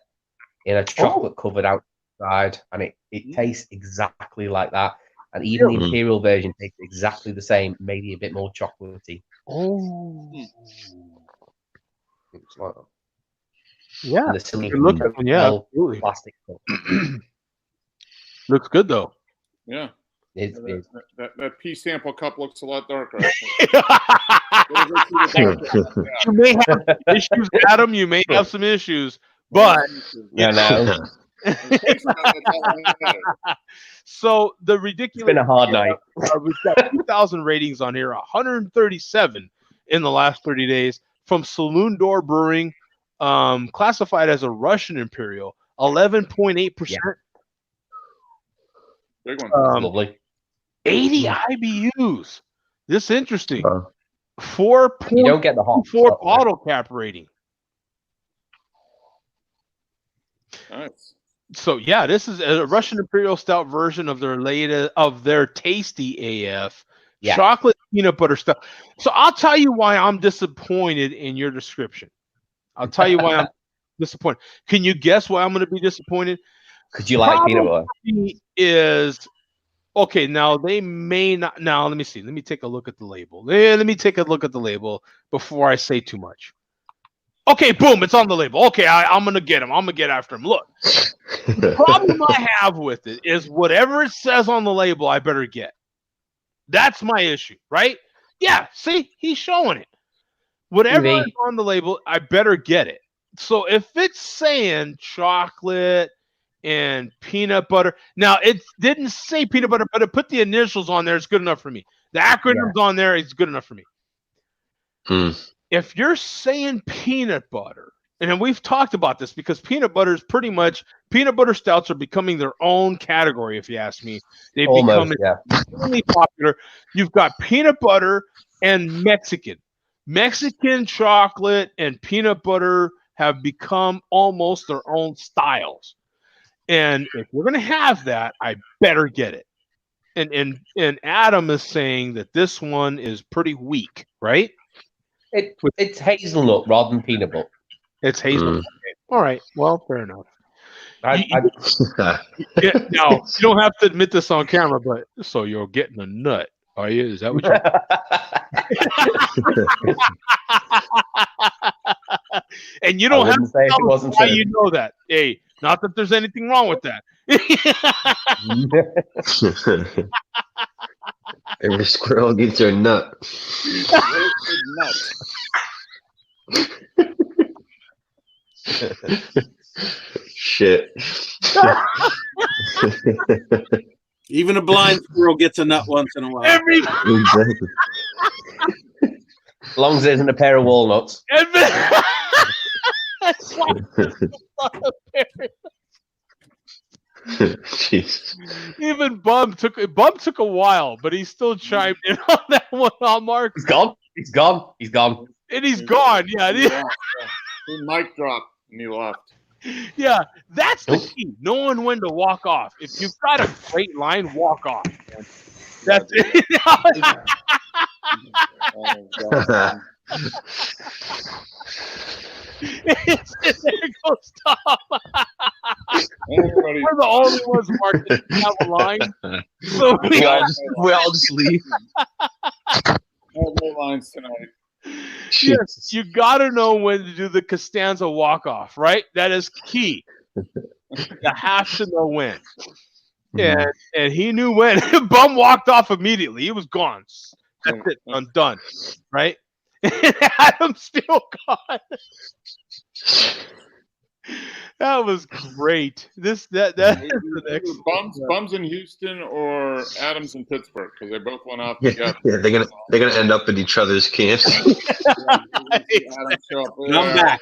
in a chocolate covered outside, and it tastes exactly like that. And even the Imperial version tastes exactly the same, maybe a bit more chocolatey. It's like that. Yeah, and the silly absolutely. Plastic cup. Looks good though. Yeah. That pea sample cup looks a lot darker. You may have issues, Adam. You may have some issues, but So the ridiculous. It's been a hard night. We've got 2,000 ratings on here, 137 in the last 30 days from Saloon Door Brewing, classified as a Russian Imperial, 11.8%. Big one. Lovely. 80 IBUs. This is interesting. 4.4 you don't get the hot bottle cap rating. Nice. So yeah, this is a Russian Imperial Stout version of their Tasty AF chocolate peanut butter stuff. So I'll tell you why I'm disappointed in your description. I'll tell you why I'm disappointed. Can you guess why I'm going to be disappointed? Because you like peanut butter. Is Okay, now they may not. Now let me see. Let me take a look at the label. Let me take a look at the label before I say too much. Okay, boom, it's on the label. Okay, I'm gonna get him. I'm gonna get after him. Look, the problem I have with it is whatever it says on the label, I better get. That's my issue, right? Yeah, see, he's showing it. Whatever Maybe. is on the label, I better get it. So if it's saying chocolate and peanut butter, now it didn't say peanut butter, but it put the initials on there. It's good enough for me. The acronyms on there is good enough for me. If you're saying peanut butter, and then we've talked about this because peanut butter is pretty much peanut butter stouts are becoming their own category. If you ask me, they've Almost, become extremely popular. You've got peanut butter and Mexican chocolate and peanut butter have become almost their own styles. And if we're gonna have that, I better get it. And Adam is saying that this one is pretty weak, right? It's hazelnut rather than peanut butter. It's hazelnut. Okay. All right. Well, fair enough. I, Yeah, now you don't have to admit this on camera, but so you're getting a nut, are you? Is that what you're? And you don't have to say if it tell us wasn't why true. you know that. Hey, not that there's anything wrong with that. Every squirrel gets their nut. Shit. Even a blind squirrel gets a nut once in a while. Exactly. As long as there isn't a pair of walnuts. Jeez. Even Bum took a while, but he still chimed in on that one on Mark. He's gone. He's gone. He's gone. And he's gone. Yeah. He mic dropped and he left. Yeah, that's the key. Knowing when to walk off. If you've got a great line, walk off. Man. That's it. There goes Tom. We're the only ones Mark didn't have a line. So we all just leave. No lines tonight. Yes, you got to know when to do the Costanza walk off, right? That is key. You have to know when. And he knew when. Bum walked off immediately. He was gone. That's it. I'm done. Right? And Adam's still gone. That was great. That is the next Bums in Houston or Adams in Pittsburgh because they both went off Yeah, together. yeah, they're gonna end up in each other's camps. Adam show up. I'm back.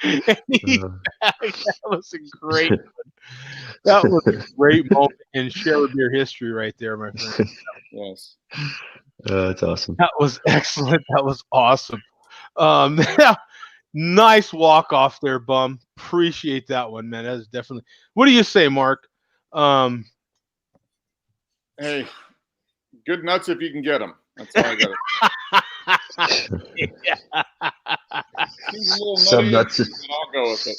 That was a great. That was a great moment in Share Beer history, right there, my friend. Yes. That's awesome. That was excellent. That was awesome. Nice walk off there, Bum. Appreciate that one, man. That is definitely. What do you say, Mark? Hey, good nuts if you can get them. That's all I got. Some nuts. I'll go with it.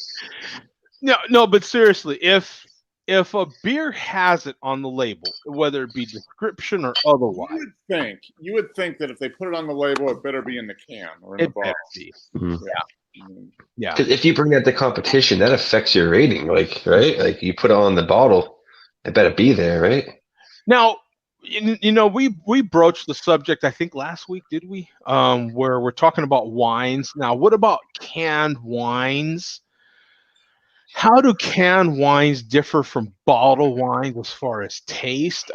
No, but seriously, if a beer has it on the label, whether it be description or otherwise, you would think that if they put it on the label, it better be in the can or in the bottle. Yeah. Because if you bring that to competition, that affects your rating. Like, right? Like you put it on the bottle, it better be there, right? Now, we broached the subject, I think last week, did we? Where we're talking about wines. Now, what about canned wines? How do canned wines differ from bottle wines as far as taste?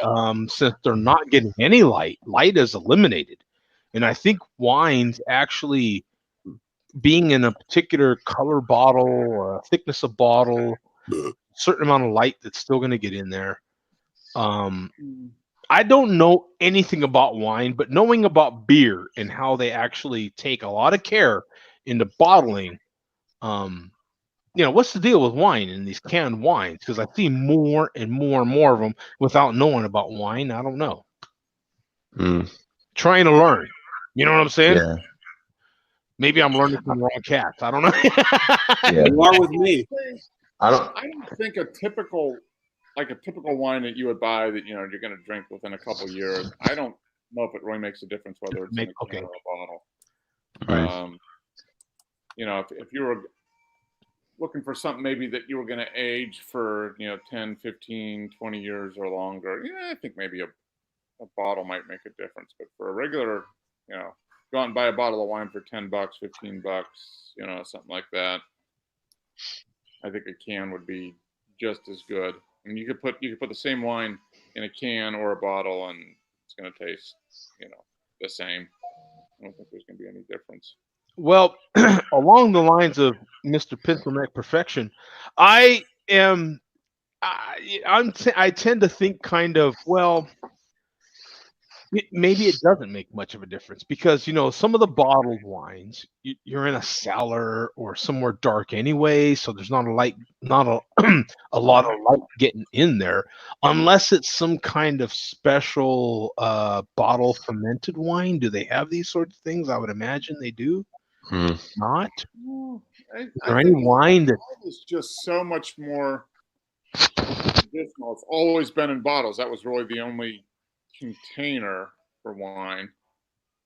Since they're not getting any light is eliminated. And I think wines actually being in a particular color bottle or a thickness of bottle, certain amount of light that's still going to get in there. I don't know anything about wine, but knowing about beer and how they actually take a lot of care into bottling, what's the deal with wine and these canned wines? Because I see more and more and more of them without knowing about wine. I don't know. Trying to learn. You know what I'm saying? Yeah. Maybe I'm learning from the wrong cats. I don't know. You are with me. I don't think a typical like a typical wine that you would buy that you're going to drink within a couple years. I don't know if it really makes a difference whether it's in a can or a bottle. Right. If you were looking for something maybe that you were going to age for 10, 15, 20 years or longer, I think maybe a bottle might make a difference. But for a regular, go out and buy a bottle of wine for $10, $15, something like that. I think a can would be just as good. I mean, you could put the same wine in a can or a bottle, and it's going to taste, the same. I don't think there's going to be any difference. Well, along the lines of Mr. Pencil Neck Perfection, I tend to think kind of, well, maybe it doesn't make much of a difference because some of the bottled wines you're in a cellar or somewhere dark anyway, so there's not a lot of light getting in there unless it's some kind of special bottle fermented wine. Do they have these sorts of things? I would imagine they do. Not. Is there any wine that is just so much more traditional? It's always been in bottles. That was really the only container for wine.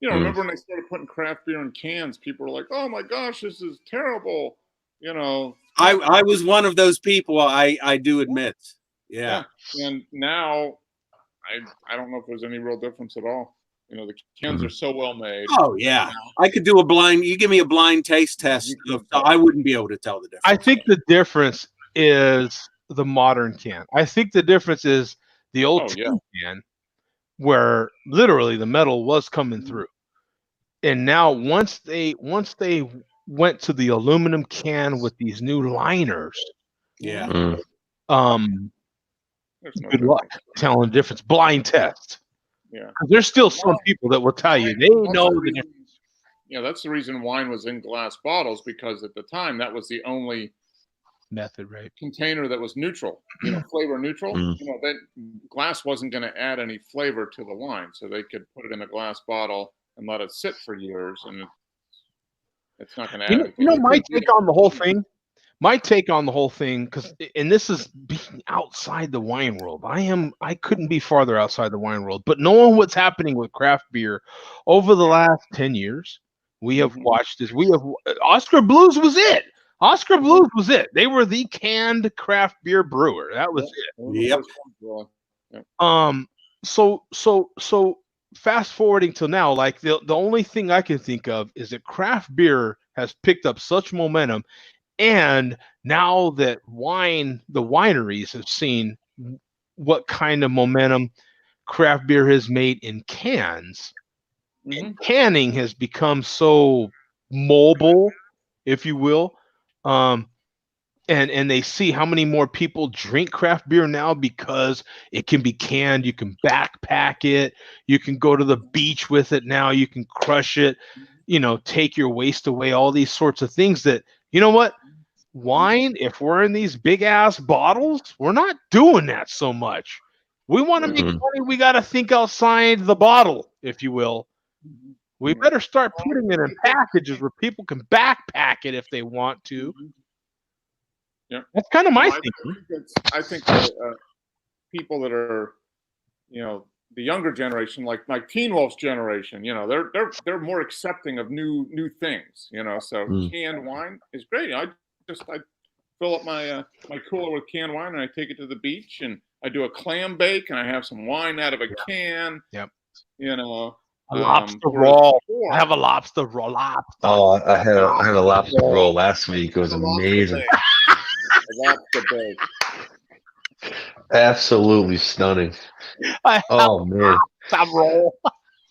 Remember when they started putting craft beer in cans? People were like, "Oh my gosh, this is terrible." I was one of those people. I do admit. Yeah. And now, I don't know if there's any real difference at all. The cans are so well made. Oh yeah, I could do a blind. You give me a blind taste test, I wouldn't be able to tell the difference. I think the difference is the modern can. I think the difference is the old can, where literally the metal was coming through, and now once they went to the aluminum can with these new liners, good luck telling the difference. Blind test. Yeah, there's still some people that will tell you they know the difference. That's the reason wine was in glass bottles, because at the time that was the only method, right? Container that was neutral, flavor neutral. That glass wasn't going to add any flavor to the wine, so they could put it in a glass bottle and let it sit for years, and it's not going to add anything. My take on the whole thing. Because, and this is being outside the wine world. I couldn't be farther outside the wine world, but knowing what's happening with craft beer over the last 10 years, we have watched this. Oscar Blues was it. Oscar Blues was it. They were the canned craft beer brewer. That was it. Yep. So fast forwarding till now, like the only thing I can think of is that craft beer has picked up such momentum. And now that the wineries have seen what kind of momentum craft beer has made in cans, and canning has become so mobile, if you will. And they see how many more people drink craft beer now because it can be canned. You can backpack it. You can go to the beach with it now. You can crush it, take your waste away, all these sorts of things that, what? Wine, if we're in these big ass bottles, we're not doing that so much. We want to make money. We got to think outside the bottle, if you will. We better start putting it in packages where people can backpack it if they want to. Yeah, that's kind of my thinking. I think people that are, the younger generation, like Teen Wolf's generation, they're more accepting of new things. So canned wine is great. I fill up my cooler with canned wine, and I take it to the beach, and I do a clam bake, and I have some wine out of a can. Yep. A lobster roll. I have a lobster roll. Oh, I had a lobster roll last week. It was amazing. A lobster bake. Absolutely stunning. Oh man.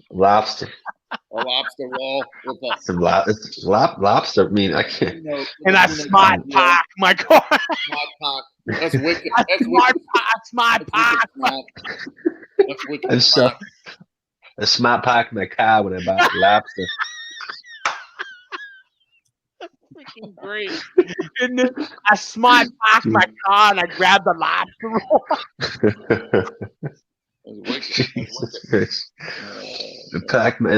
Lobster. A lobster roll with some lobster. I mean, I can't. And a smart pack, my God. Smart pack. That's wicked. That's smart pack. That's wicked. And stuff. A smart pack in my car when I bought lobster. Freaking great. And then a smart pack in my car, and I grabbed the lobster roll. Jesus Christ. I packed my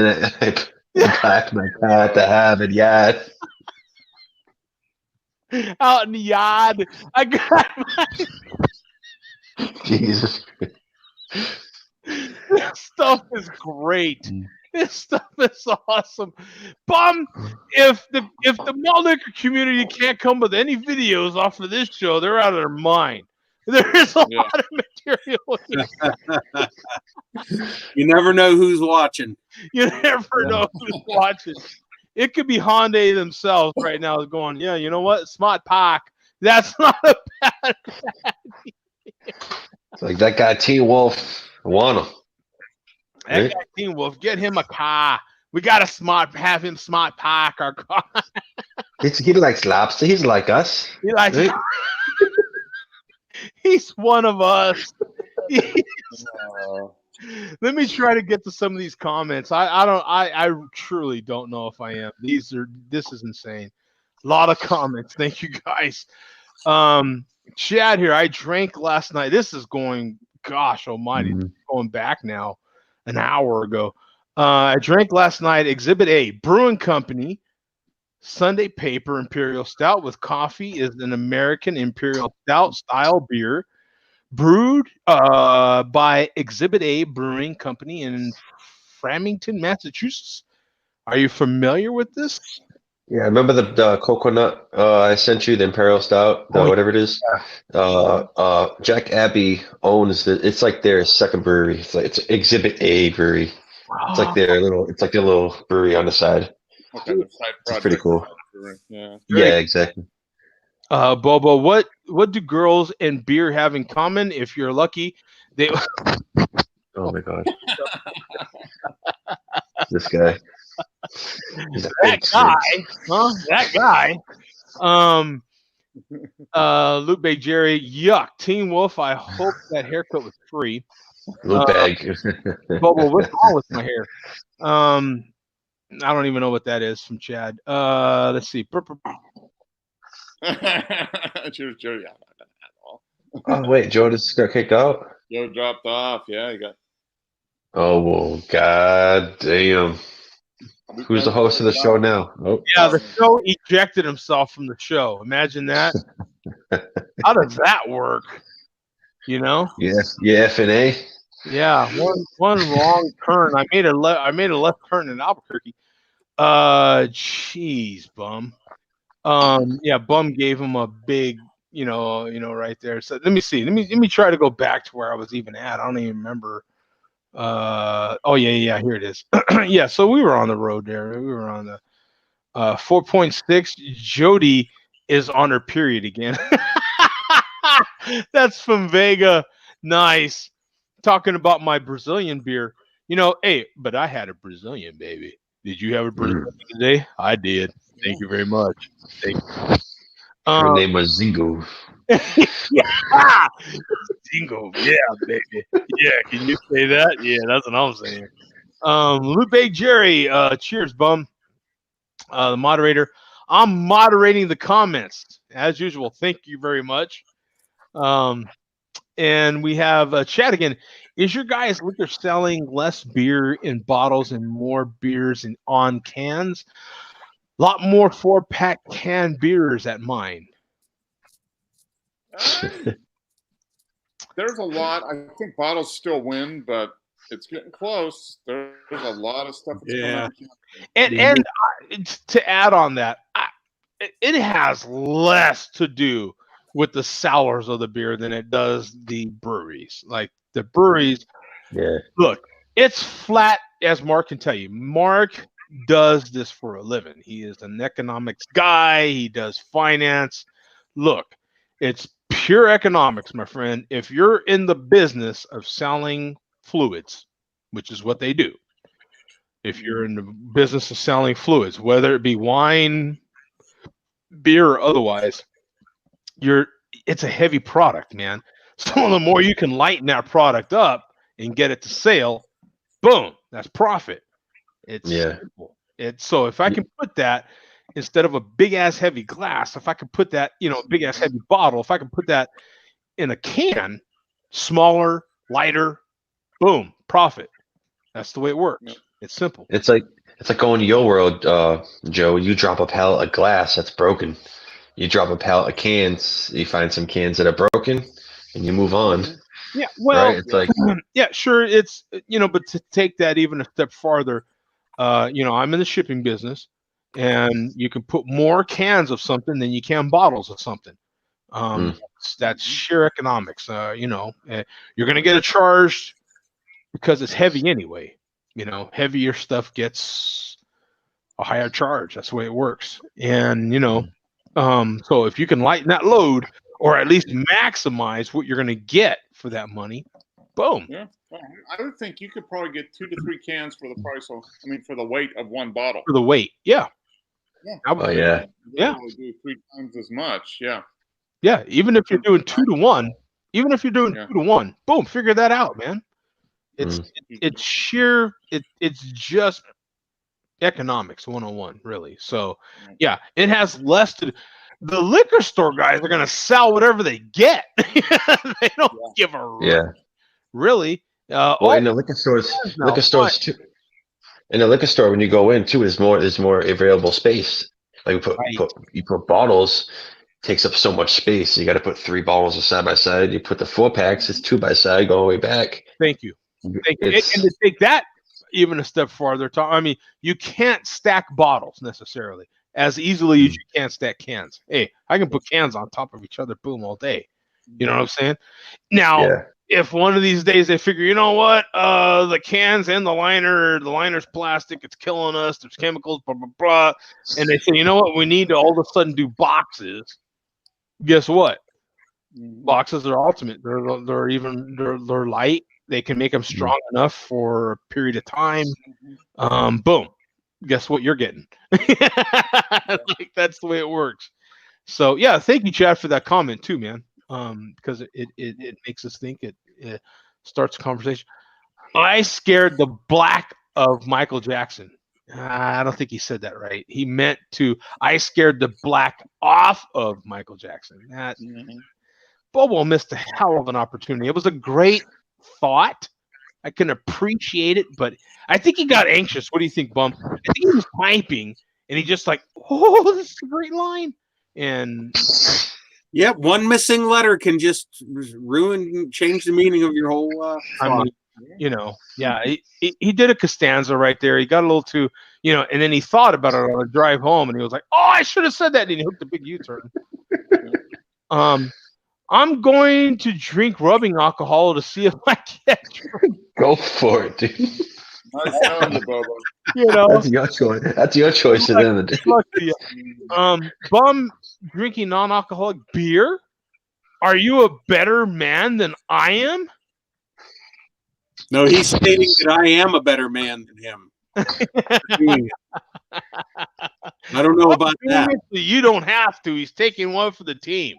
car at the Harvard yard. Out in the yard. I got Jesus. This stuff is great. This stuff is awesome. Bum, if the malt liquor community can't come with any videos off of this show, they're out of their mind. There is a Yeah. lot of material here. You never know who's watching. You never know who's watching. It could be Hyundai themselves right now going, yeah, you know what? Smart Park. That's not a bad. It's like that guy T Wolf. I want him. That Right? guy Teen Wolf, get him a car. We gotta have him smart park our car. He likes lobster. He's like us. He likes Right? He's one of us. Uh, Let me try to get to some of these comments. I truly don't know if I am. This is insane. A lot of comments. Thank you guys. Chad here. I drank last night. This is going, gosh almighty, going back now an hour ago. I drank last night Exhibit A, Brewing Company, Sunday Paper Imperial Stout with coffee is an American Imperial Stout style beer brewed by Exhibit A Brewing Company in Framingham, Massachusetts. Are you familiar with this? Yeah, remember the coconut I sent you, the Imperial Stout, whatever it is. Jack Abbey owns it. It's like their second brewery. It's Exhibit A brewery. It's like their little brewery on the side. okay, the side It's pretty project. cool. Yeah. Yeah, exactly. Bobo, what do girls and beer have in common? If you're lucky, they Oh my gosh. This guy. He's a that big guy, snake. huh? That guy. Luke Bay Jerry, yuck. Teen Wolf, I hope that haircut was free. Little bag. Bobo, what's wrong with my hair? I don't even know what that is from Chad. Let's see. Cheers, Joe. Yeah, not at all. Oh wait, Joe just got kicked out? Joe dropped off. Yeah, he got. Oh well, god damn. Who's the host of the show now? Oh, Yeah, the show ejected himself from the show. Imagine that. How does that work? You know? yeah, F&A. Yeah, one wrong turn. I made a left turn in Albuquerque. Jeez, bum. Yeah, bum gave him a big, right there. So let me see. Let me try to go back to where I was even at. I don't even remember. Oh yeah, here it is. Yeah, so we were on the road there. We were on the 4.6. Jody is on her period again. That's from Vega. Nice. Talking about my Brazilian beer. Hey, but I had a Brazilian, baby. Did you have a Brazilian today? I did. Thank you very much. Thank you. Her name was Zingo. Yeah. Zingo. Yeah, baby. Yeah, can you say that? Yeah, that's what I'm saying. Lupe Jerry, cheers, bum. The moderator. I'm moderating the comments as usual. Thank you very much. And we have chat again. Is your guys' liquor selling less beer in bottles and more beers on cans? A lot more 4-pack can beers at mine. There's a lot. I think bottles still win, but it's getting close. There's a lot of stuff. That's coming out. And to add on that, it has less to do with the sellers of the beer than it does the breweries. Like the breweries, look, it's flat, as Mark can tell you. Mark does this for a living. He is an economics guy. He does finance. Look, it's pure economics, my friend. If you're in the business of selling fluids, which is what they do, if you're in the business of selling fluids, whether it be wine, beer, or otherwise, it's a heavy product, man. So the more you can lighten that product up and get it to sale, boom, that's profit. It's simple. So if I can put that instead of a big ass heavy glass, if I can put that, big ass heavy bottle, if I can put that in a can, smaller, lighter, boom, profit. That's the way it works. It's simple. It's like going to your world, Joe. You drop a pallet of glass that's broken. You drop a pallet of cans. You find some cans that are broken, and you move on. Yeah, well, right? It's like, yeah, sure. It's but to take that even a step farther, I'm in the shipping business, and you can put more cans of something than you can bottles of something. That's sheer economics. You're going to get a charge because it's heavy anyway. Heavier stuff gets a higher charge. That's the way it works. And so if you can lighten that load, or at least maximize what you're going to get for that money, boom. Yeah. Well, I would think you could probably get 2 to 3 cans for the price of, for the weight of one bottle. For the weight, yeah. Yeah. oh yeah, Yeah. Probably do 3 times as much. Yeah. Yeah, even if you're doing 2 to 1, boom, figure that out, man. It's sheer. It's just economics 101, really. So yeah, it has less to. The liquor store guys are gonna sell whatever they get. They don't give a rip, really. Well, in the liquor stores too. In the liquor store, when you go in too, there's more available space. Like you put bottles, takes up so much space. You got to put 3 bottles of side by side. You put the 4-packs, it's 2 by side, go all the way back. Thank you. And to take that even a step farther, you can't stack bottles necessarily as easily as you can stack cans. Hey, I can put cans on top of each other, boom, all day. You know what I'm saying? Now, if one of these days they figure, you know what, the cans and the liner's plastic, it's killing us, there's chemicals, blah, blah, blah, and they say, you know what, we need to all of a sudden do boxes. Guess what? Boxes are ultimate. They're light. They can make them strong enough for a period of time. Boom. Guess what you're getting? That's the way it works. So yeah, thank you, Chad, for that comment too, man. Because it makes us think. It starts a conversation. I scared the black of Michael Jackson. I don't think he said that right. He meant I scared the black off of Michael Jackson. Bobo missed a hell of an opportunity. It was a great thought. I can appreciate it, but I think he got anxious. What do you think, Bum? I think he was typing, and he just like, oh, this is a great line. And yeah, one missing letter can just change the meaning of your whole thought. He did a Costanza right there. He got a little too, and then he thought about it on the drive home, and he was like, oh, I should have said that, and he hooked a big U-turn. I'm going to drink rubbing alcohol to see if I get drunk. Go for it, dude. Nice telling you, Bobo. That's your choice. That's your choice at the end of the day. Bum drinking non-alcoholic beer. Are you a better man than I am? No, he's stating that I am a better man than him. I don't know about that. You don't have to. He's taking one for the team.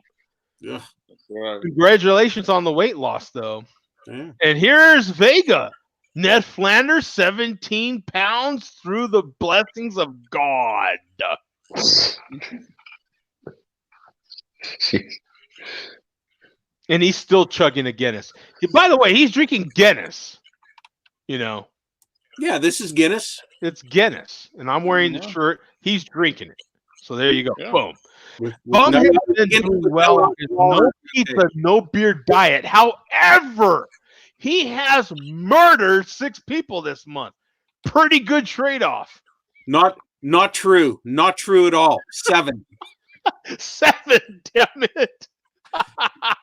Yeah. Right. Congratulations on the weight loss, though. Yeah. And here's Vega. Ned Flanders, 17 pounds through the blessings of God. And he's still chugging a Guinness. By the way, he's drinking Guinness. Yeah, this is Guinness. It's Guinness. And I'm wearing the shirt. He's drinking it. So there you go. Yeah. Boom. Bum has been doing well on his no pizza, no beer diet. However, he has murdered 6 people this month. Pretty good trade-off. Not true. Not true at all. 7. 7, damn it.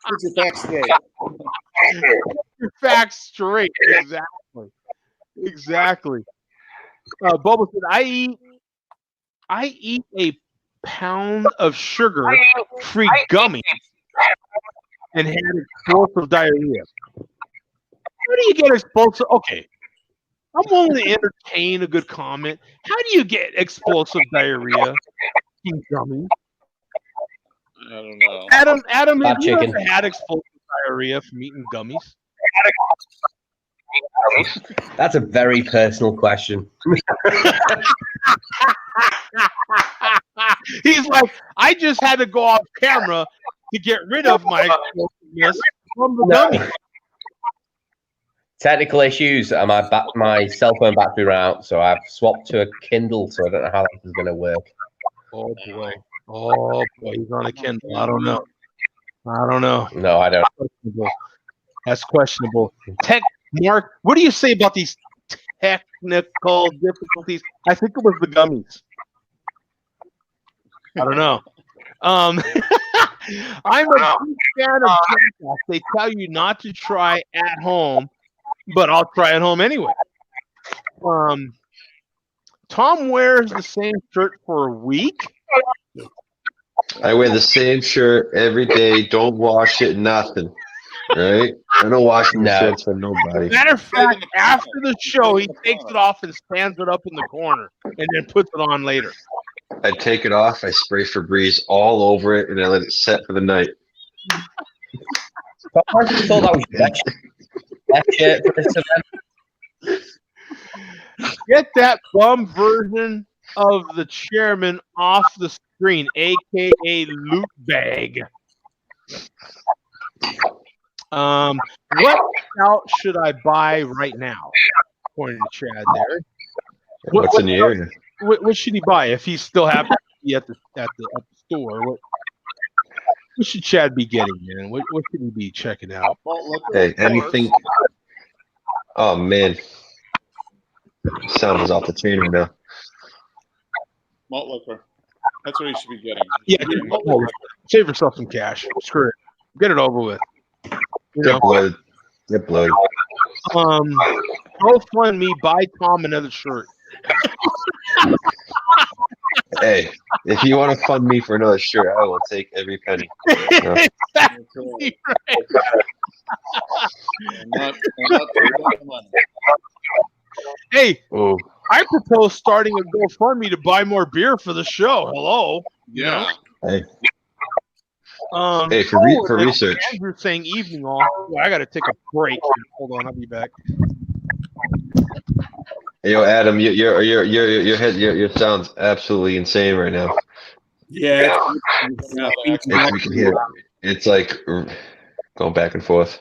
Put your facts straight. Your facts straight. Exactly. Bubba said, I eat a pound of sugar-free gummy and had explosive diarrhea. How do you get explosive? Okay, I'm willing to entertain a good comment. How do you get explosive diarrhea eating gummy? I don't know. Adam, have you chicken. ever had explosive diarrhea from eating gummies? That's a very personal question. He's like, I just had to go off camera to get rid of my explosiveness from the gummy. Technical issues. My cell phone battery ran out, so I've swapped to a Kindle. So I don't know how this is going to work. Oh boy, he's on a Kindle. I don't know. No, I don't. That's questionable. Mark, what do you say about these technical difficulties? I think it was the gummies. I don't know. I'm a big fan of Jackass. They tell you not to try at home, but I'll try at home anyway. Tom wears the same shirt for a week. I wear the same shirt every day. Don't wash it, nothing. Right? I don't wash my shirts for nobody. Matter of fact, after the show, he takes it off and stands it up in the corner and then puts it on later. I take it off, I spray Febreze all over it, and I let it set for the night. I just thought that was that shirt for this event. Get that bum version of the chairman off the screen, aka loot bag. What out should I buy right now? According to Chad there. What's in the area? What should he buy if he's still happy to be at the store? What should Chad be getting, man? What should he be checking out? Hey, anything? Oh man, sound is off the chain right now. Malt liquor. That's what he should be getting. Yeah, save yourself some cash. Screw it. Get it over with. You know? Get blood. GoFundMe, buy Tom another shirt. Hey, if you want to fund me for another shirt, I will take every penny. You know? Exactly right. Hey, Oh, I propose starting a GoFundMe to buy more beer for the show. Hello. Yeah. hey, hey, for research. Andrew saying evening all. Well, I got to take a break. Hold on, I'll be back. Hey, yo, Adam, your sound's absolutely insane right now. Yeah. You can hear it. It's like going back and forth.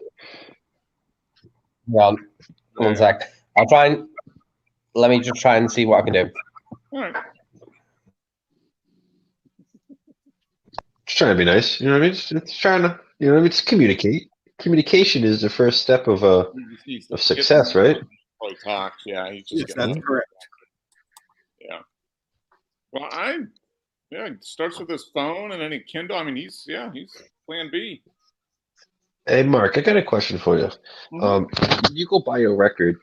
Well, one sec. I'll try and let me just try and see what I can do. All right. Just trying to be nice. You know what I mean? It's trying to, you know what I mean? Just communicate. Communication is the first step of success, right? He talks. Yeah, he's Yes, just that's correct. Yeah. Well, it starts with his phone and then he Kindle. I mean, he's plan B. Hey, Mark, I got a question for you. When you go buy a record,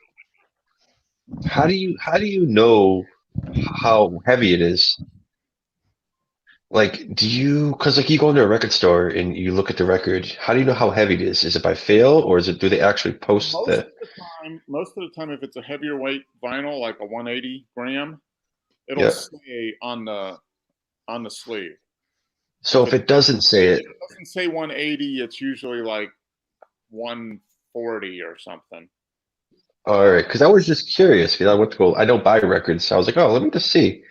how do you know how heavy it is? Like, because like you go into a record store and you look at the record, how do you know how heavy it is? Is it by feel or do they actually post Most of the time, if it's a heavier weight vinyl, like a 180 gram, it'll say on the sleeve. So if it doesn't say it, doesn't say 180, it's usually like 140 or something. all right, because I was just curious because I went to go. I don't buy records, so I was like, oh, let me just see,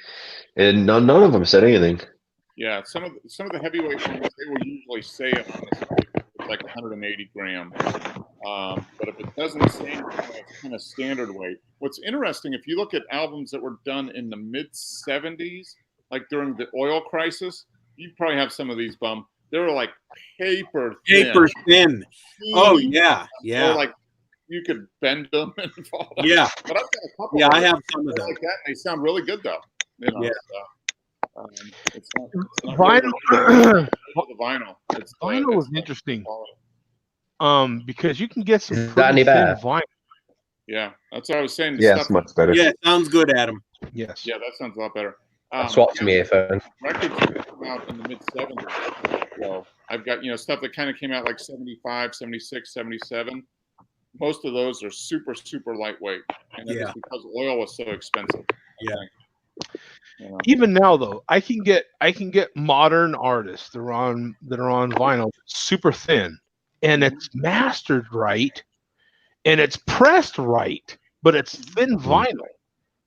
and none of them said anything. Yeah, some of the heavyweight ones, they will usually say it on the sleeve. It's like 180 gram. But if it doesn't say anything, it's kind of standard weight. What's interesting, if you look at albums that were done in the mid 70s, like during the oil crisis, you probably have some of these bum. They were like paper thin. Oh yeah, yeah. Or like you could bend them and fall. Yeah. But I've got a couple. Yeah, I have some of them like that. And they sound really good though. You know, yeah. It's not Vinyl. Really the vinyl. Vinyl is interesting. Because you can get some Is that any pretty thin better? vinyl. Yeah, that's what I was saying. Yeah, it's much better. Yeah, sounds good, Adam. Yes. Yeah, that sounds a lot better. Swap to me earphone. Records came out in the mid 70s. So I've got, stuff that kind of came out like 75, 76, 77. Most of those are super, super lightweight. And that was because oil was so expensive. Yeah. Even now though, I can get modern artists that are on vinyl super thin, and it's mastered right, and it's pressed right, but it's thin vinyl.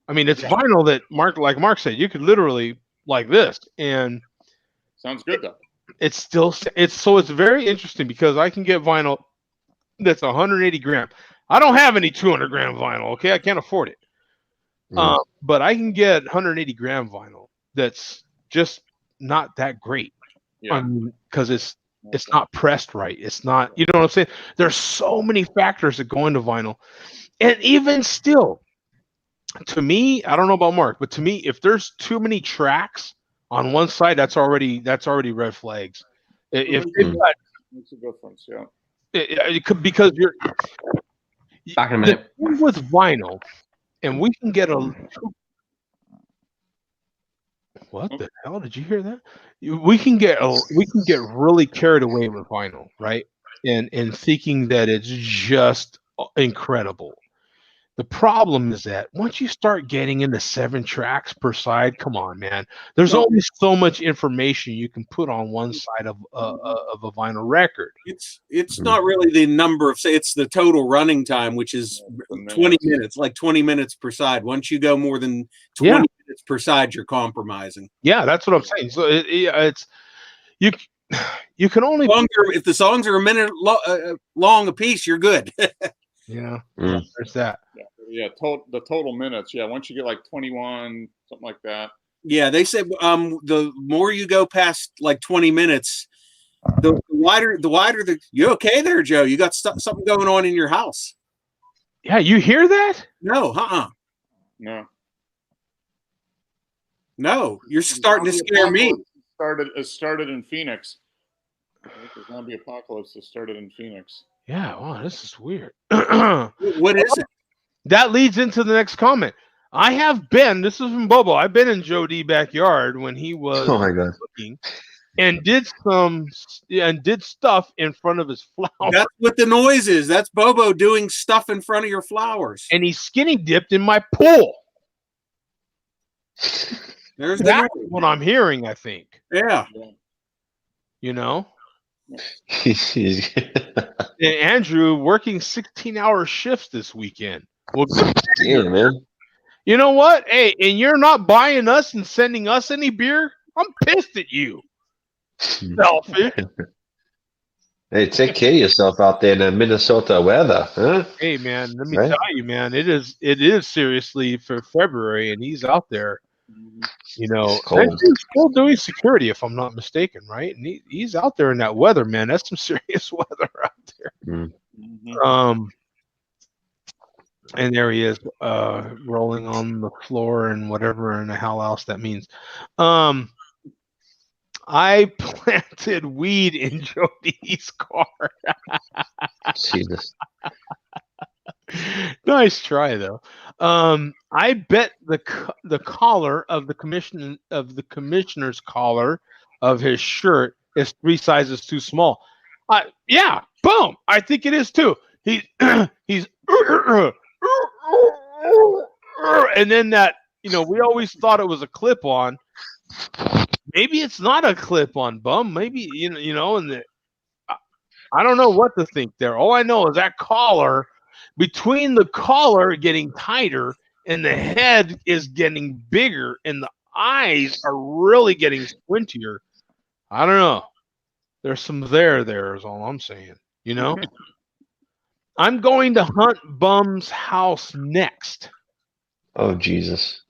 I mean, it's vinyl that Mark said, you could literally like this, and sounds good though. It's very interesting because I can get vinyl that's 180 gram. I don't have any 200 gram vinyl. Okay, I can't afford it. But I can get 180 gram vinyl that's just not that great. Yeah. Because It's not pressed right. It's not, you know what I'm saying? There's so many factors that go into vinyl. And even still, to me, I don't know about Mark, but to me, if there's too many tracks on one side, that's already red flags. If they've got, Makes a difference, yeah. it could, because you're Back in a the minute. thing with vinyl, and we can get a. What the hell? Did you hear that? We can get really carried away with vinyl, right? And thinking that it's just incredible. The problem is that once you start getting into 7 tracks per side, come on, man. There's only so much information you can put on one side of a vinyl record. It's not really the number of, say, it's the total running time, which is 20 minutes, like 20 minutes per side. Once you go more than 20 minutes per side, you're compromising. Yeah, that's what I'm saying. So it's you can only, if the songs are a minute long a piece, you're good. yeah, there's that. Yeah, the total minutes. Yeah, once you get like 21, something like that. Yeah, they said the more you go past like 20 minutes, the wider the. You okay there, Joe? You got something going on in your house? Yeah, you hear that? No, No, you're starting to scare me. It started in Phoenix. I think the zombie apocalypse has started in Phoenix. Yeah, wow, this is weird. What is it? That leads into the next comment. I have been, this is from Bobo, I've been in Joe D backyard when he was cooking and did stuff in front of his flowers. That's what the noise is. That's Bobo doing stuff in front of your flowers. And he skinny dipped in my pool. That's what I'm hearing, I think. Yeah. You know? And Andrew working 16-hour shifts this weekend. Well, damn, man. You know what? Hey, and you're not buying us and sending us any beer? I'm pissed at you. Selfish. Hey, take care of yourself out there in the Minnesota weather, huh? Hey, man, let me tell you, man, it is seriously for February, and he's out there. You know, he's still doing security, if I'm not mistaken, right? And he's out there in that weather, man. That's some serious weather out there. And there he is, rolling on the floor and whatever in the hell else that means. I planted weed in Jody's car. Jesus. Nice try, though. I bet the collar of the commissioner's collar of his shirt is 3 sizes too small. Yeah, boom. I think it is too. He's and then that, you know, we always thought it was a clip-on. Maybe it's not a clip-on, bum. Maybe you know, and I don't know what to think there. All I know is that collar, between the collar getting tighter and the head is getting bigger and the eyes are really getting squintier. I don't know. There's some there is all I'm saying. You know? I'm going to hunt Bum's house next. Oh, Jesus.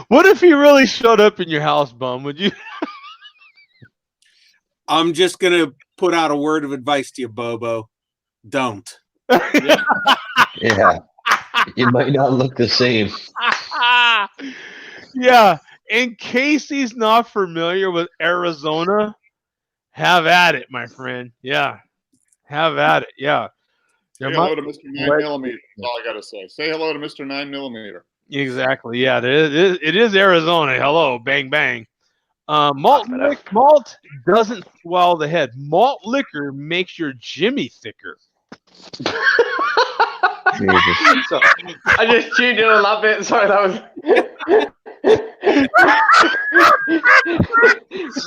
What if he really showed up in your house, Bum? Would you? I'm just going to put out a word of advice to you, Bobo. Don't. Yeah. You might not look the same. Yeah. In case he's not familiar with Arizona, have at it, my friend. Yeah. Have at it. Yeah. Say hello to Mr. 9mm. That's all I got to say. Say hello to Mr. 9mm. Exactly. Yeah. It is Arizona. Hello. Bang, bang. Malt doesn't swell the head. Malt liquor makes your Jimmy thicker. So, I just tuned in on that bit. Sorry, that was.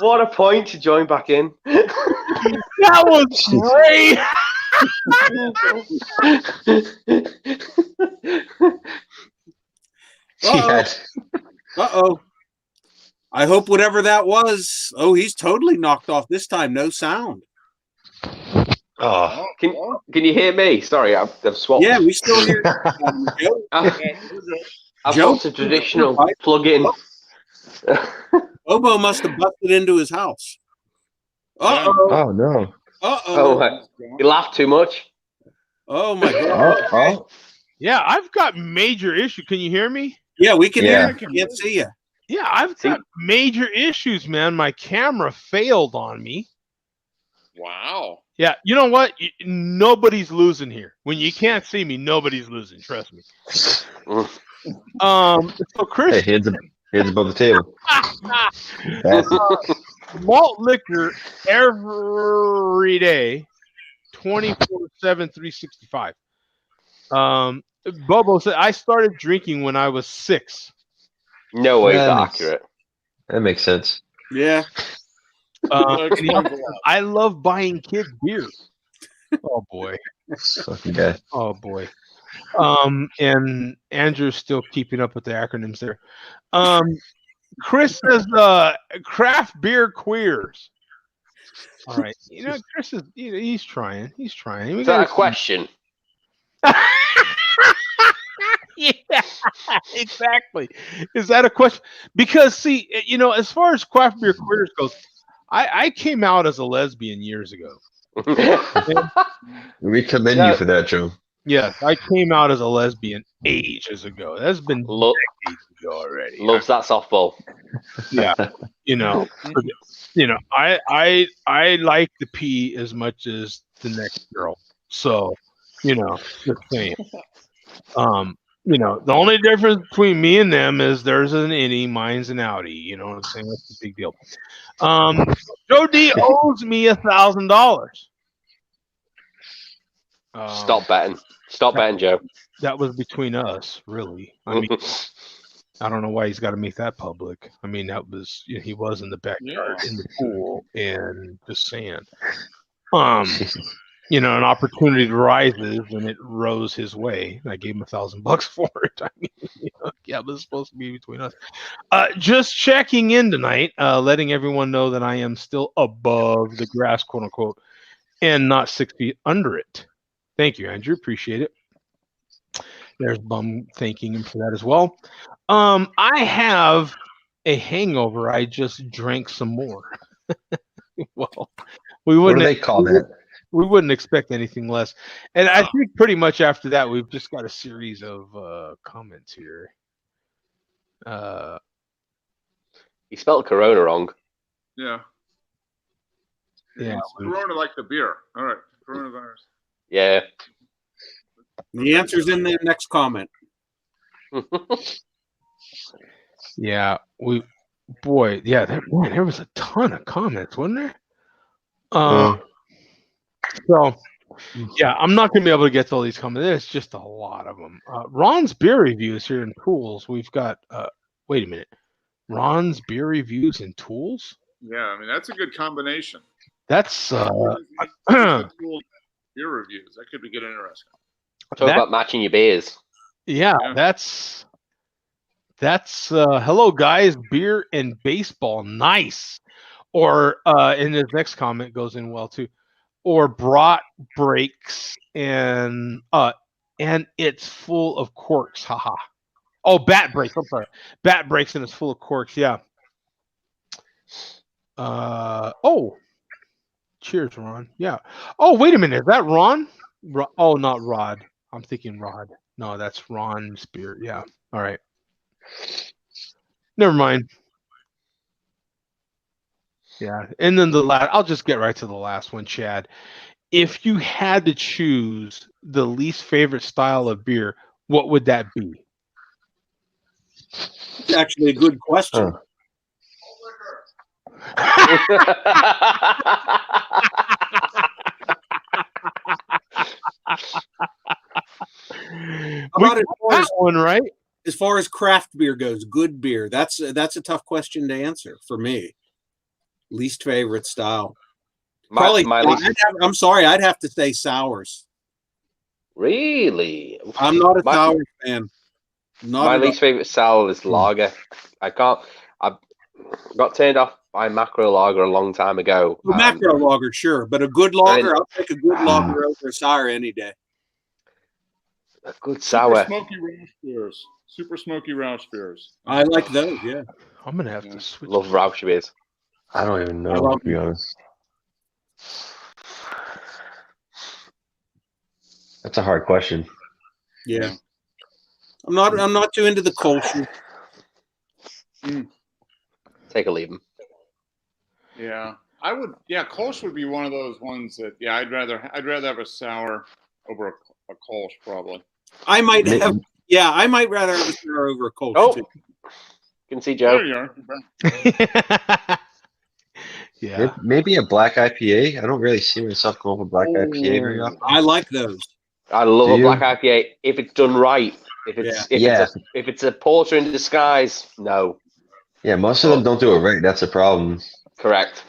What a point to join back in. That was great. Uh-oh. I hope whatever that was. Oh, he's totally knocked off this time. No sound. Oh. Can you hear me? Sorry, I've swapped. Yeah, we still hear. I've got a traditional plug-in. Bobo must have busted into his house. Uh-oh. Oh no. Uh-oh. You laughed too much. Oh, my God. Oh. Yeah, I've got major issue. Can you hear me? Yeah, we can Yeah. hear you. Can't see you. Yeah, I've got major issues, man. My camera failed on me. Wow. Yeah, you know what? Nobody's losing here. When you can't see me, nobody's losing. Trust me. So Hey, Chris, hands above the table. malt liquor every day, 24/7, 365. Bobo said I started drinking when I was 6. No way is That that makes- accurate. That makes sense. Yeah. And he also says, I love buying kids beer. Oh boy. Fucking guy. Oh boy. And Andrew's still keeping up with the acronyms there. Chris says craft beer queers. All right. You know, Chris is he's trying. He's trying. We Is that a gotta- question? Yeah, exactly. Is that a question? Because see, you know, as far as craft beer queers goes, I came out as a lesbian years ago. We commend you for that, Joe. Yes, I came out as a lesbian ages ago. That's been decades ago already. Loves that softball. Yeah, you know, I like the pee as much as the next girl. So, you know, just saying. You know, the only difference between me and them is theirs is an innie, mine's an outie. You know what I'm saying? That's a big deal. Joe D owes me $1,000. Stop betting. Stop betting, Joe. That was between us, really. I mean, I don't know why he's got to make that public. I mean, that was he was in the backyard in the pool and just saying. You know, an opportunity rises and it rose his way. I gave him $1,000 for it. I mean, you know, yeah, but it's supposed to be between us. Just checking in tonight, letting everyone know that I am still above the grass, quote unquote, and not 6 feet under it. Thank you, Andrew. Appreciate it. There's Bum thanking him for that as well. I have a hangover. I just drank some more. Well, we wouldn't. What do they call that? We wouldn't expect anything less. And I think pretty much after that, we've just got a series of comments here. He spelled Corona wrong. Yeah. Yeah. It's Corona like the beer. All right. Coronavirus. Yeah. The answer's in the next comment. Yeah. There was a ton of comments, wasn't there? So, yeah, I'm not going to be able to get to all these comments. There's just a lot of them. Ron's beer reviews here in Tools. We've got, wait a minute. Ron's beer reviews in Tools? Yeah, I mean, that's a good combination. That's beer reviews. That could be good, interesting. Talk about matching your beers. Yeah, that's hello guys, beer and baseball, nice. Or in his next comment goes in well too. Or brought breaks and it's full of corks. Haha. Oh, bat breaks. I'm sorry. Bat breaks and it's full of corks. Yeah. Cheers, Ron. Yeah. Oh, wait a minute. Is that Ron? Oh, not Rod. I'm thinking Rod. No, that's Ron's beer. Yeah. All right. Never mind. Yeah. And then the last, I'll just get right to the last one, Chad. If you had to choose the least favorite style of beer, what would that be? It's actually a good question. About that one, right? As far as craft beer goes, good beer. That's a tough question to answer for me. Least favorite style. I'm sorry, I'd have to say sours. Really? I'm not a sour fan. My least favorite style is lager. I got turned off by macro lager a long time ago. Macro lager, sure, but a good lager, I'll take a good lager over a sour any day. A good Super sour. smoky Roush beers. Super smoky Roush beers. I like those. Yeah. I'm gonna have Yeah. to switch. Love Roush beers. I don't even I know, love to be honest. That's a hard question. Yeah. I'm not too into the Kolsch. Take or leave them. Yeah, I would. Yeah, Kolsch would be one of those ones that. Yeah, I'd rather have a sour over a Kolsch probably. I might May- have. Yeah, I might rather have a sour over a Kolsch Oh, too. can see There Joe. you are. Yeah. Maybe a black IPA. I don't really see myself going for black IPA very often. I like those. I love Do a you? black IPA if it's done right. If it's a porter in disguise, no. Yeah, most of them don't do it right. That's a problem. Correct.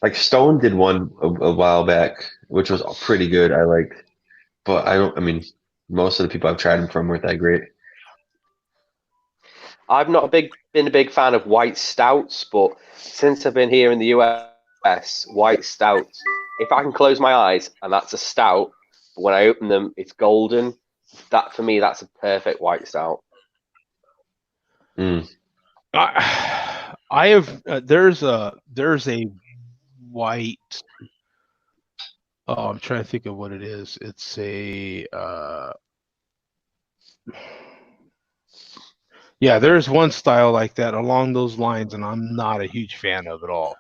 Like Stone did one a while back, which was pretty good. I liked, but I mean, most of the people I've tried them from weren't that great. I've not been a big fan of white stouts, but since I've been here in the US, white stouts, if I can close my eyes and that's a stout, but when I open them, it's golden. That for me, that's a perfect white stout. Mm. I have there's a white. Oh, I'm trying to think of what it is. It's a yeah. There's one style like that along those lines, and I'm not a huge fan of at all.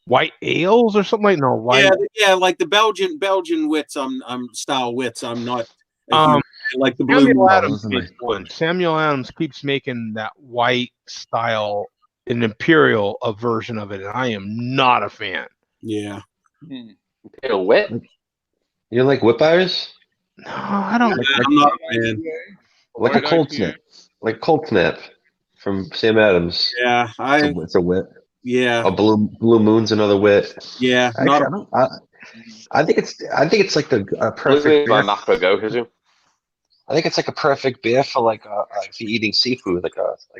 White ales or something like no white. Yeah, like the Belgian wits. I'm style wits. I'm not. A huge, like the blue. Samuel Moon. Adams makes one. Samuel Adams keeps making that white style, an imperial version of it, and I am not a fan. Yeah. Imperial wit. You like Whipires? No, I don't. I'm not a fan. Like a cold IPA. snap, like cold snap from Sam Adams. Yeah, It's a wit. yeah, A blue moon's another wit. yeah. Actually, I think it's like the perfect Blue beer. my macro go, Kazu. I think it's like a perfect beer for like if you're eating seafood, like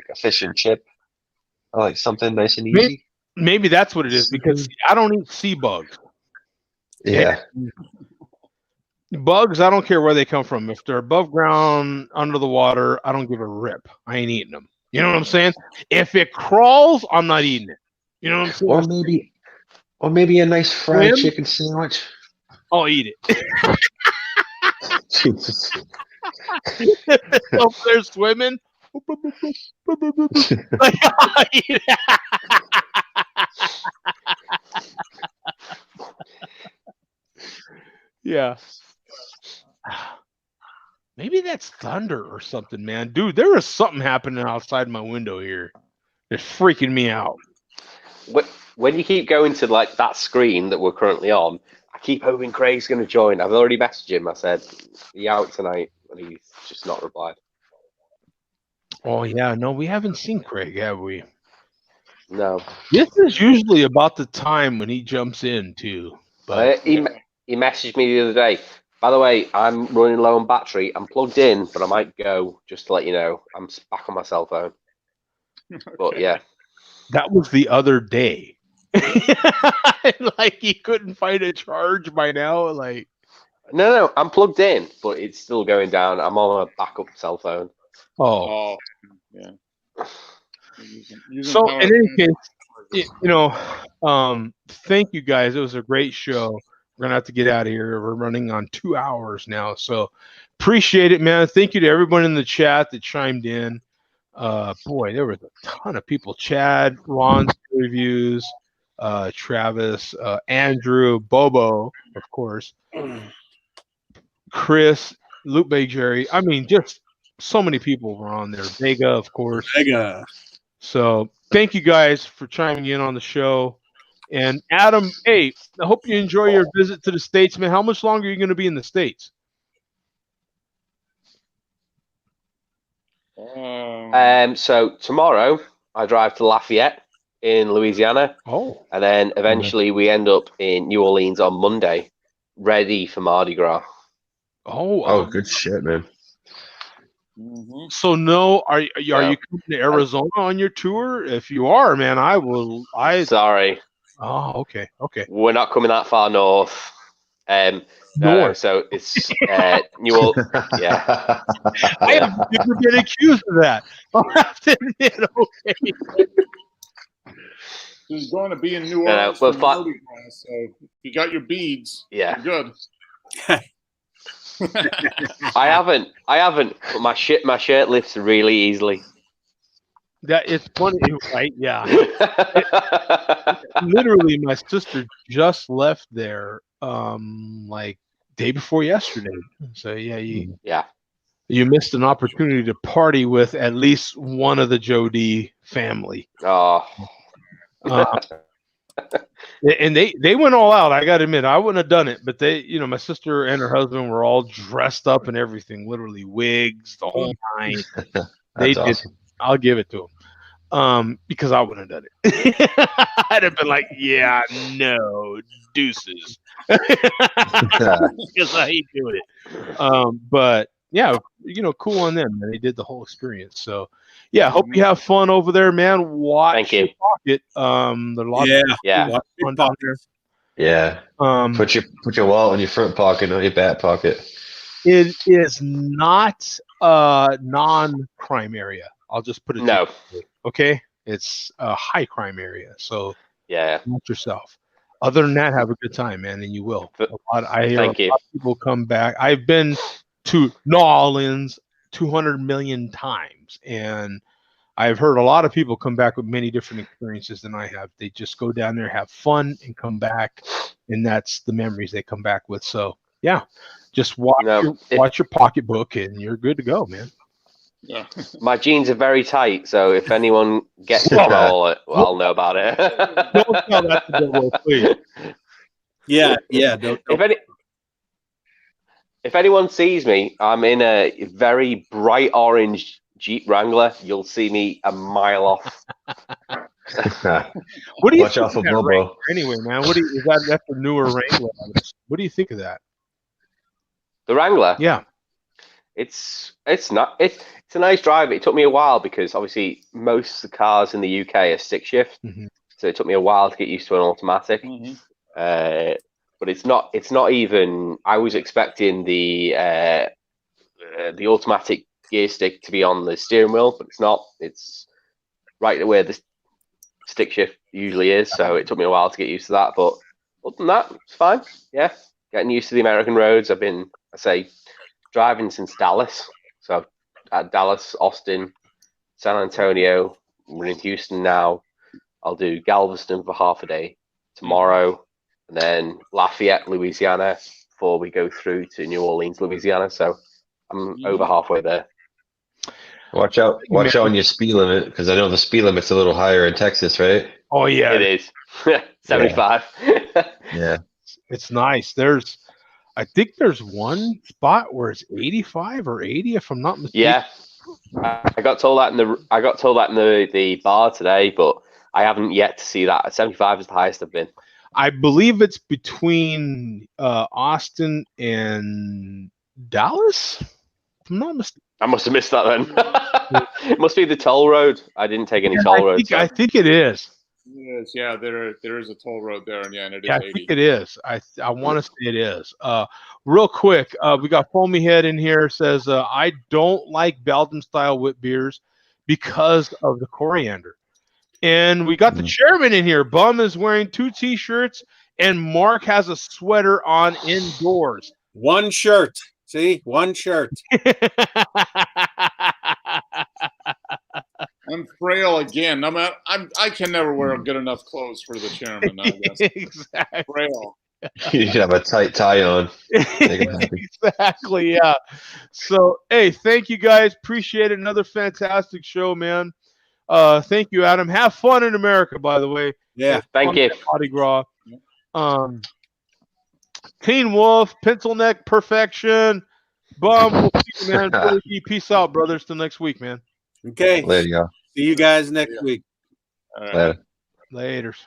a fish and chip, or like something nice and easy. Maybe that's what it is because I don't eat sea bugs. Yeah. Bugs, I don't care where they come from. If they're above ground, under the water, I don't give a rip. I ain't eating them. You know what I'm saying? If it crawls, I'm not eating it. You know what I'm saying? Or maybe a nice fried Swim? chicken sandwich. I'll eat it. Jesus. Up there swimming. Like, I'll eat it. Yeah. Maybe that's thunder or something, man. Dude, there is something happening outside my window here. It's freaking me out. When you keep going to like that screen that we're currently on, I keep hoping Craig's going to join. I've already messaged him. I said, "Are you out tonight?" And he's just not replied. Oh yeah, no, we haven't seen Craig, have we? No. This is usually about the time when he jumps in too. But He messaged me the other day. By the way, I'm running low on battery. I'm plugged in, but I might go just to let you know. I'm back on my cell phone. But yeah, that was the other day. Like he couldn't find a charge by now. Like no, I'm plugged in, but it's still going down. I'm on a backup cell phone. oh, yeah. So in any case, thank you guys. It was a great show. We're gonna have to get out of here. We're running on 2 hours now, so appreciate it, man. Thank you to everyone in the chat that chimed in. Boy, there was a ton of people. Chad, Ron's reviews, Travis, Andrew, Bobo, of course, Chris, Luke Bay, Jerry. I mean, just so many people were on there. Vega, of course. Vega. So thank you guys for chiming in on the show. And Adam, hey, I hope you enjoy your visit to the States, man. How much longer are you going to be in the States? So tomorrow I drive to Lafayette in Louisiana. Oh. And then eventually we end up in New Orleans on Monday, ready for Mardi Gras. Oh, good shit, man. So no, are you coming to Arizona on your tour? If you are, man, I will. Sorry. Oh, okay. We're not coming that far north. North. So it's New Orleans. Yeah. I have never been accused of that. I'll have to admit. Okay. He's going to be in New No, Orleans well, for Mardi Gras, so if you got your beads, Yeah. you're good. I haven't, but my shirt lifts really easily. That it's funny, right? Yeah. Literally, my sister just left there, like day before yesterday. So yeah, you missed an opportunity to party with at least one of the Joe D family. Oh. And they went all out. I got to admit, I wouldn't have done it, but they, my sister and her husband were all dressed up and everything, literally wigs, the whole nine. They did. Awesome. I'll give it to them. Because I wouldn't have done it. I'd have been like, yeah, no, deuces. Because I hate doing it. But yeah, cool on them. Man. They did the whole experience. So yeah, hope you have fun over there, man. Watch Thank you. your pocket. There are a lot Yeah. of fun down there. Yeah. Put your wallet in your front pocket, not your back pocket. It is not a non-crime area. I'll just put it. No. Okay, it's a high crime area. So yeah, watch yourself. Other than that, have a good time, man, and you will. I hear a lot of people come back. I've been to New Orleans 200 million times, and I've heard a lot of people come back with many different experiences than I have. They just go down there, have fun, and come back, and that's the memories they come back with. So yeah, just watch your pocketbook, and you're good to go, man. Yeah. My jeans are very tight, so if anyone gets to roll it, I'll know about it. Don't tell that to Bill, please. Yeah. If anyone sees me, I'm in a very bright orange Jeep Wrangler. You'll see me a mile off. What do you Watch out for Bobo. Wrangler? Anyway, man, that's a newer Wrangler? What do you think of that? The Wrangler? Yeah. It's a nice drive. It took me a while because obviously most of the cars in the UK are stick shift, so it took me a while to get used to an automatic. But it's not even. I was expecting the automatic gear stick to be on the steering wheel, but it's not. It's right where the stick shift usually is. So it took me a while to get used to that. But other than that, it's fine. Yeah, getting used to the American roads. I've been, driving since Dallas. So at Dallas, Austin, San Antonio. We're in Houston now. I'll do Galveston for half a day tomorrow, and then Lafayette, Louisiana, before we go through to New Orleans, Louisiana. So I'm over halfway there. Watch out on your speed limit, because I know the speed limit's a little higher in Texas, right? Oh yeah, it is. 75. Yeah, it's nice. I think there's one spot where it's 85 or 80, if I'm not mistaken. Yeah, I got told that in the bar today, but I haven't yet to see that. 75 is the highest I've been. I believe it's between Austin and Dallas. If I'm not mistaken. I must have missed that then. It must be the toll road. I didn't take any toll roads. I think it is. It is, yeah. There is a toll road there, and it is 80. I think it is. I want to say it is. Real quick, we got Foamy Head in here. Says I don't like Belgian style wit beers because of the coriander. And we got the chairman in here. Bum is wearing 2 T-shirts, and Mark has a sweater on indoors. One shirt. See, one shirt. I'm frail again. I can never wear good enough clothes for the chairman, I guess. Exactly. Frail. You should have a tight tie on. Exactly, yeah. So, hey, thank you guys. Appreciate it. Another fantastic show, man. Thank you, Adam. Have fun in America, by the way. Yeah, thank you. Mardi Gras. Teen Wolf, Pencil Neck Perfection. Bum, we'll see you, man. Peace out, brothers. Till next week, man. Okay. Later, y'all. See you guys next week. All right. Laters.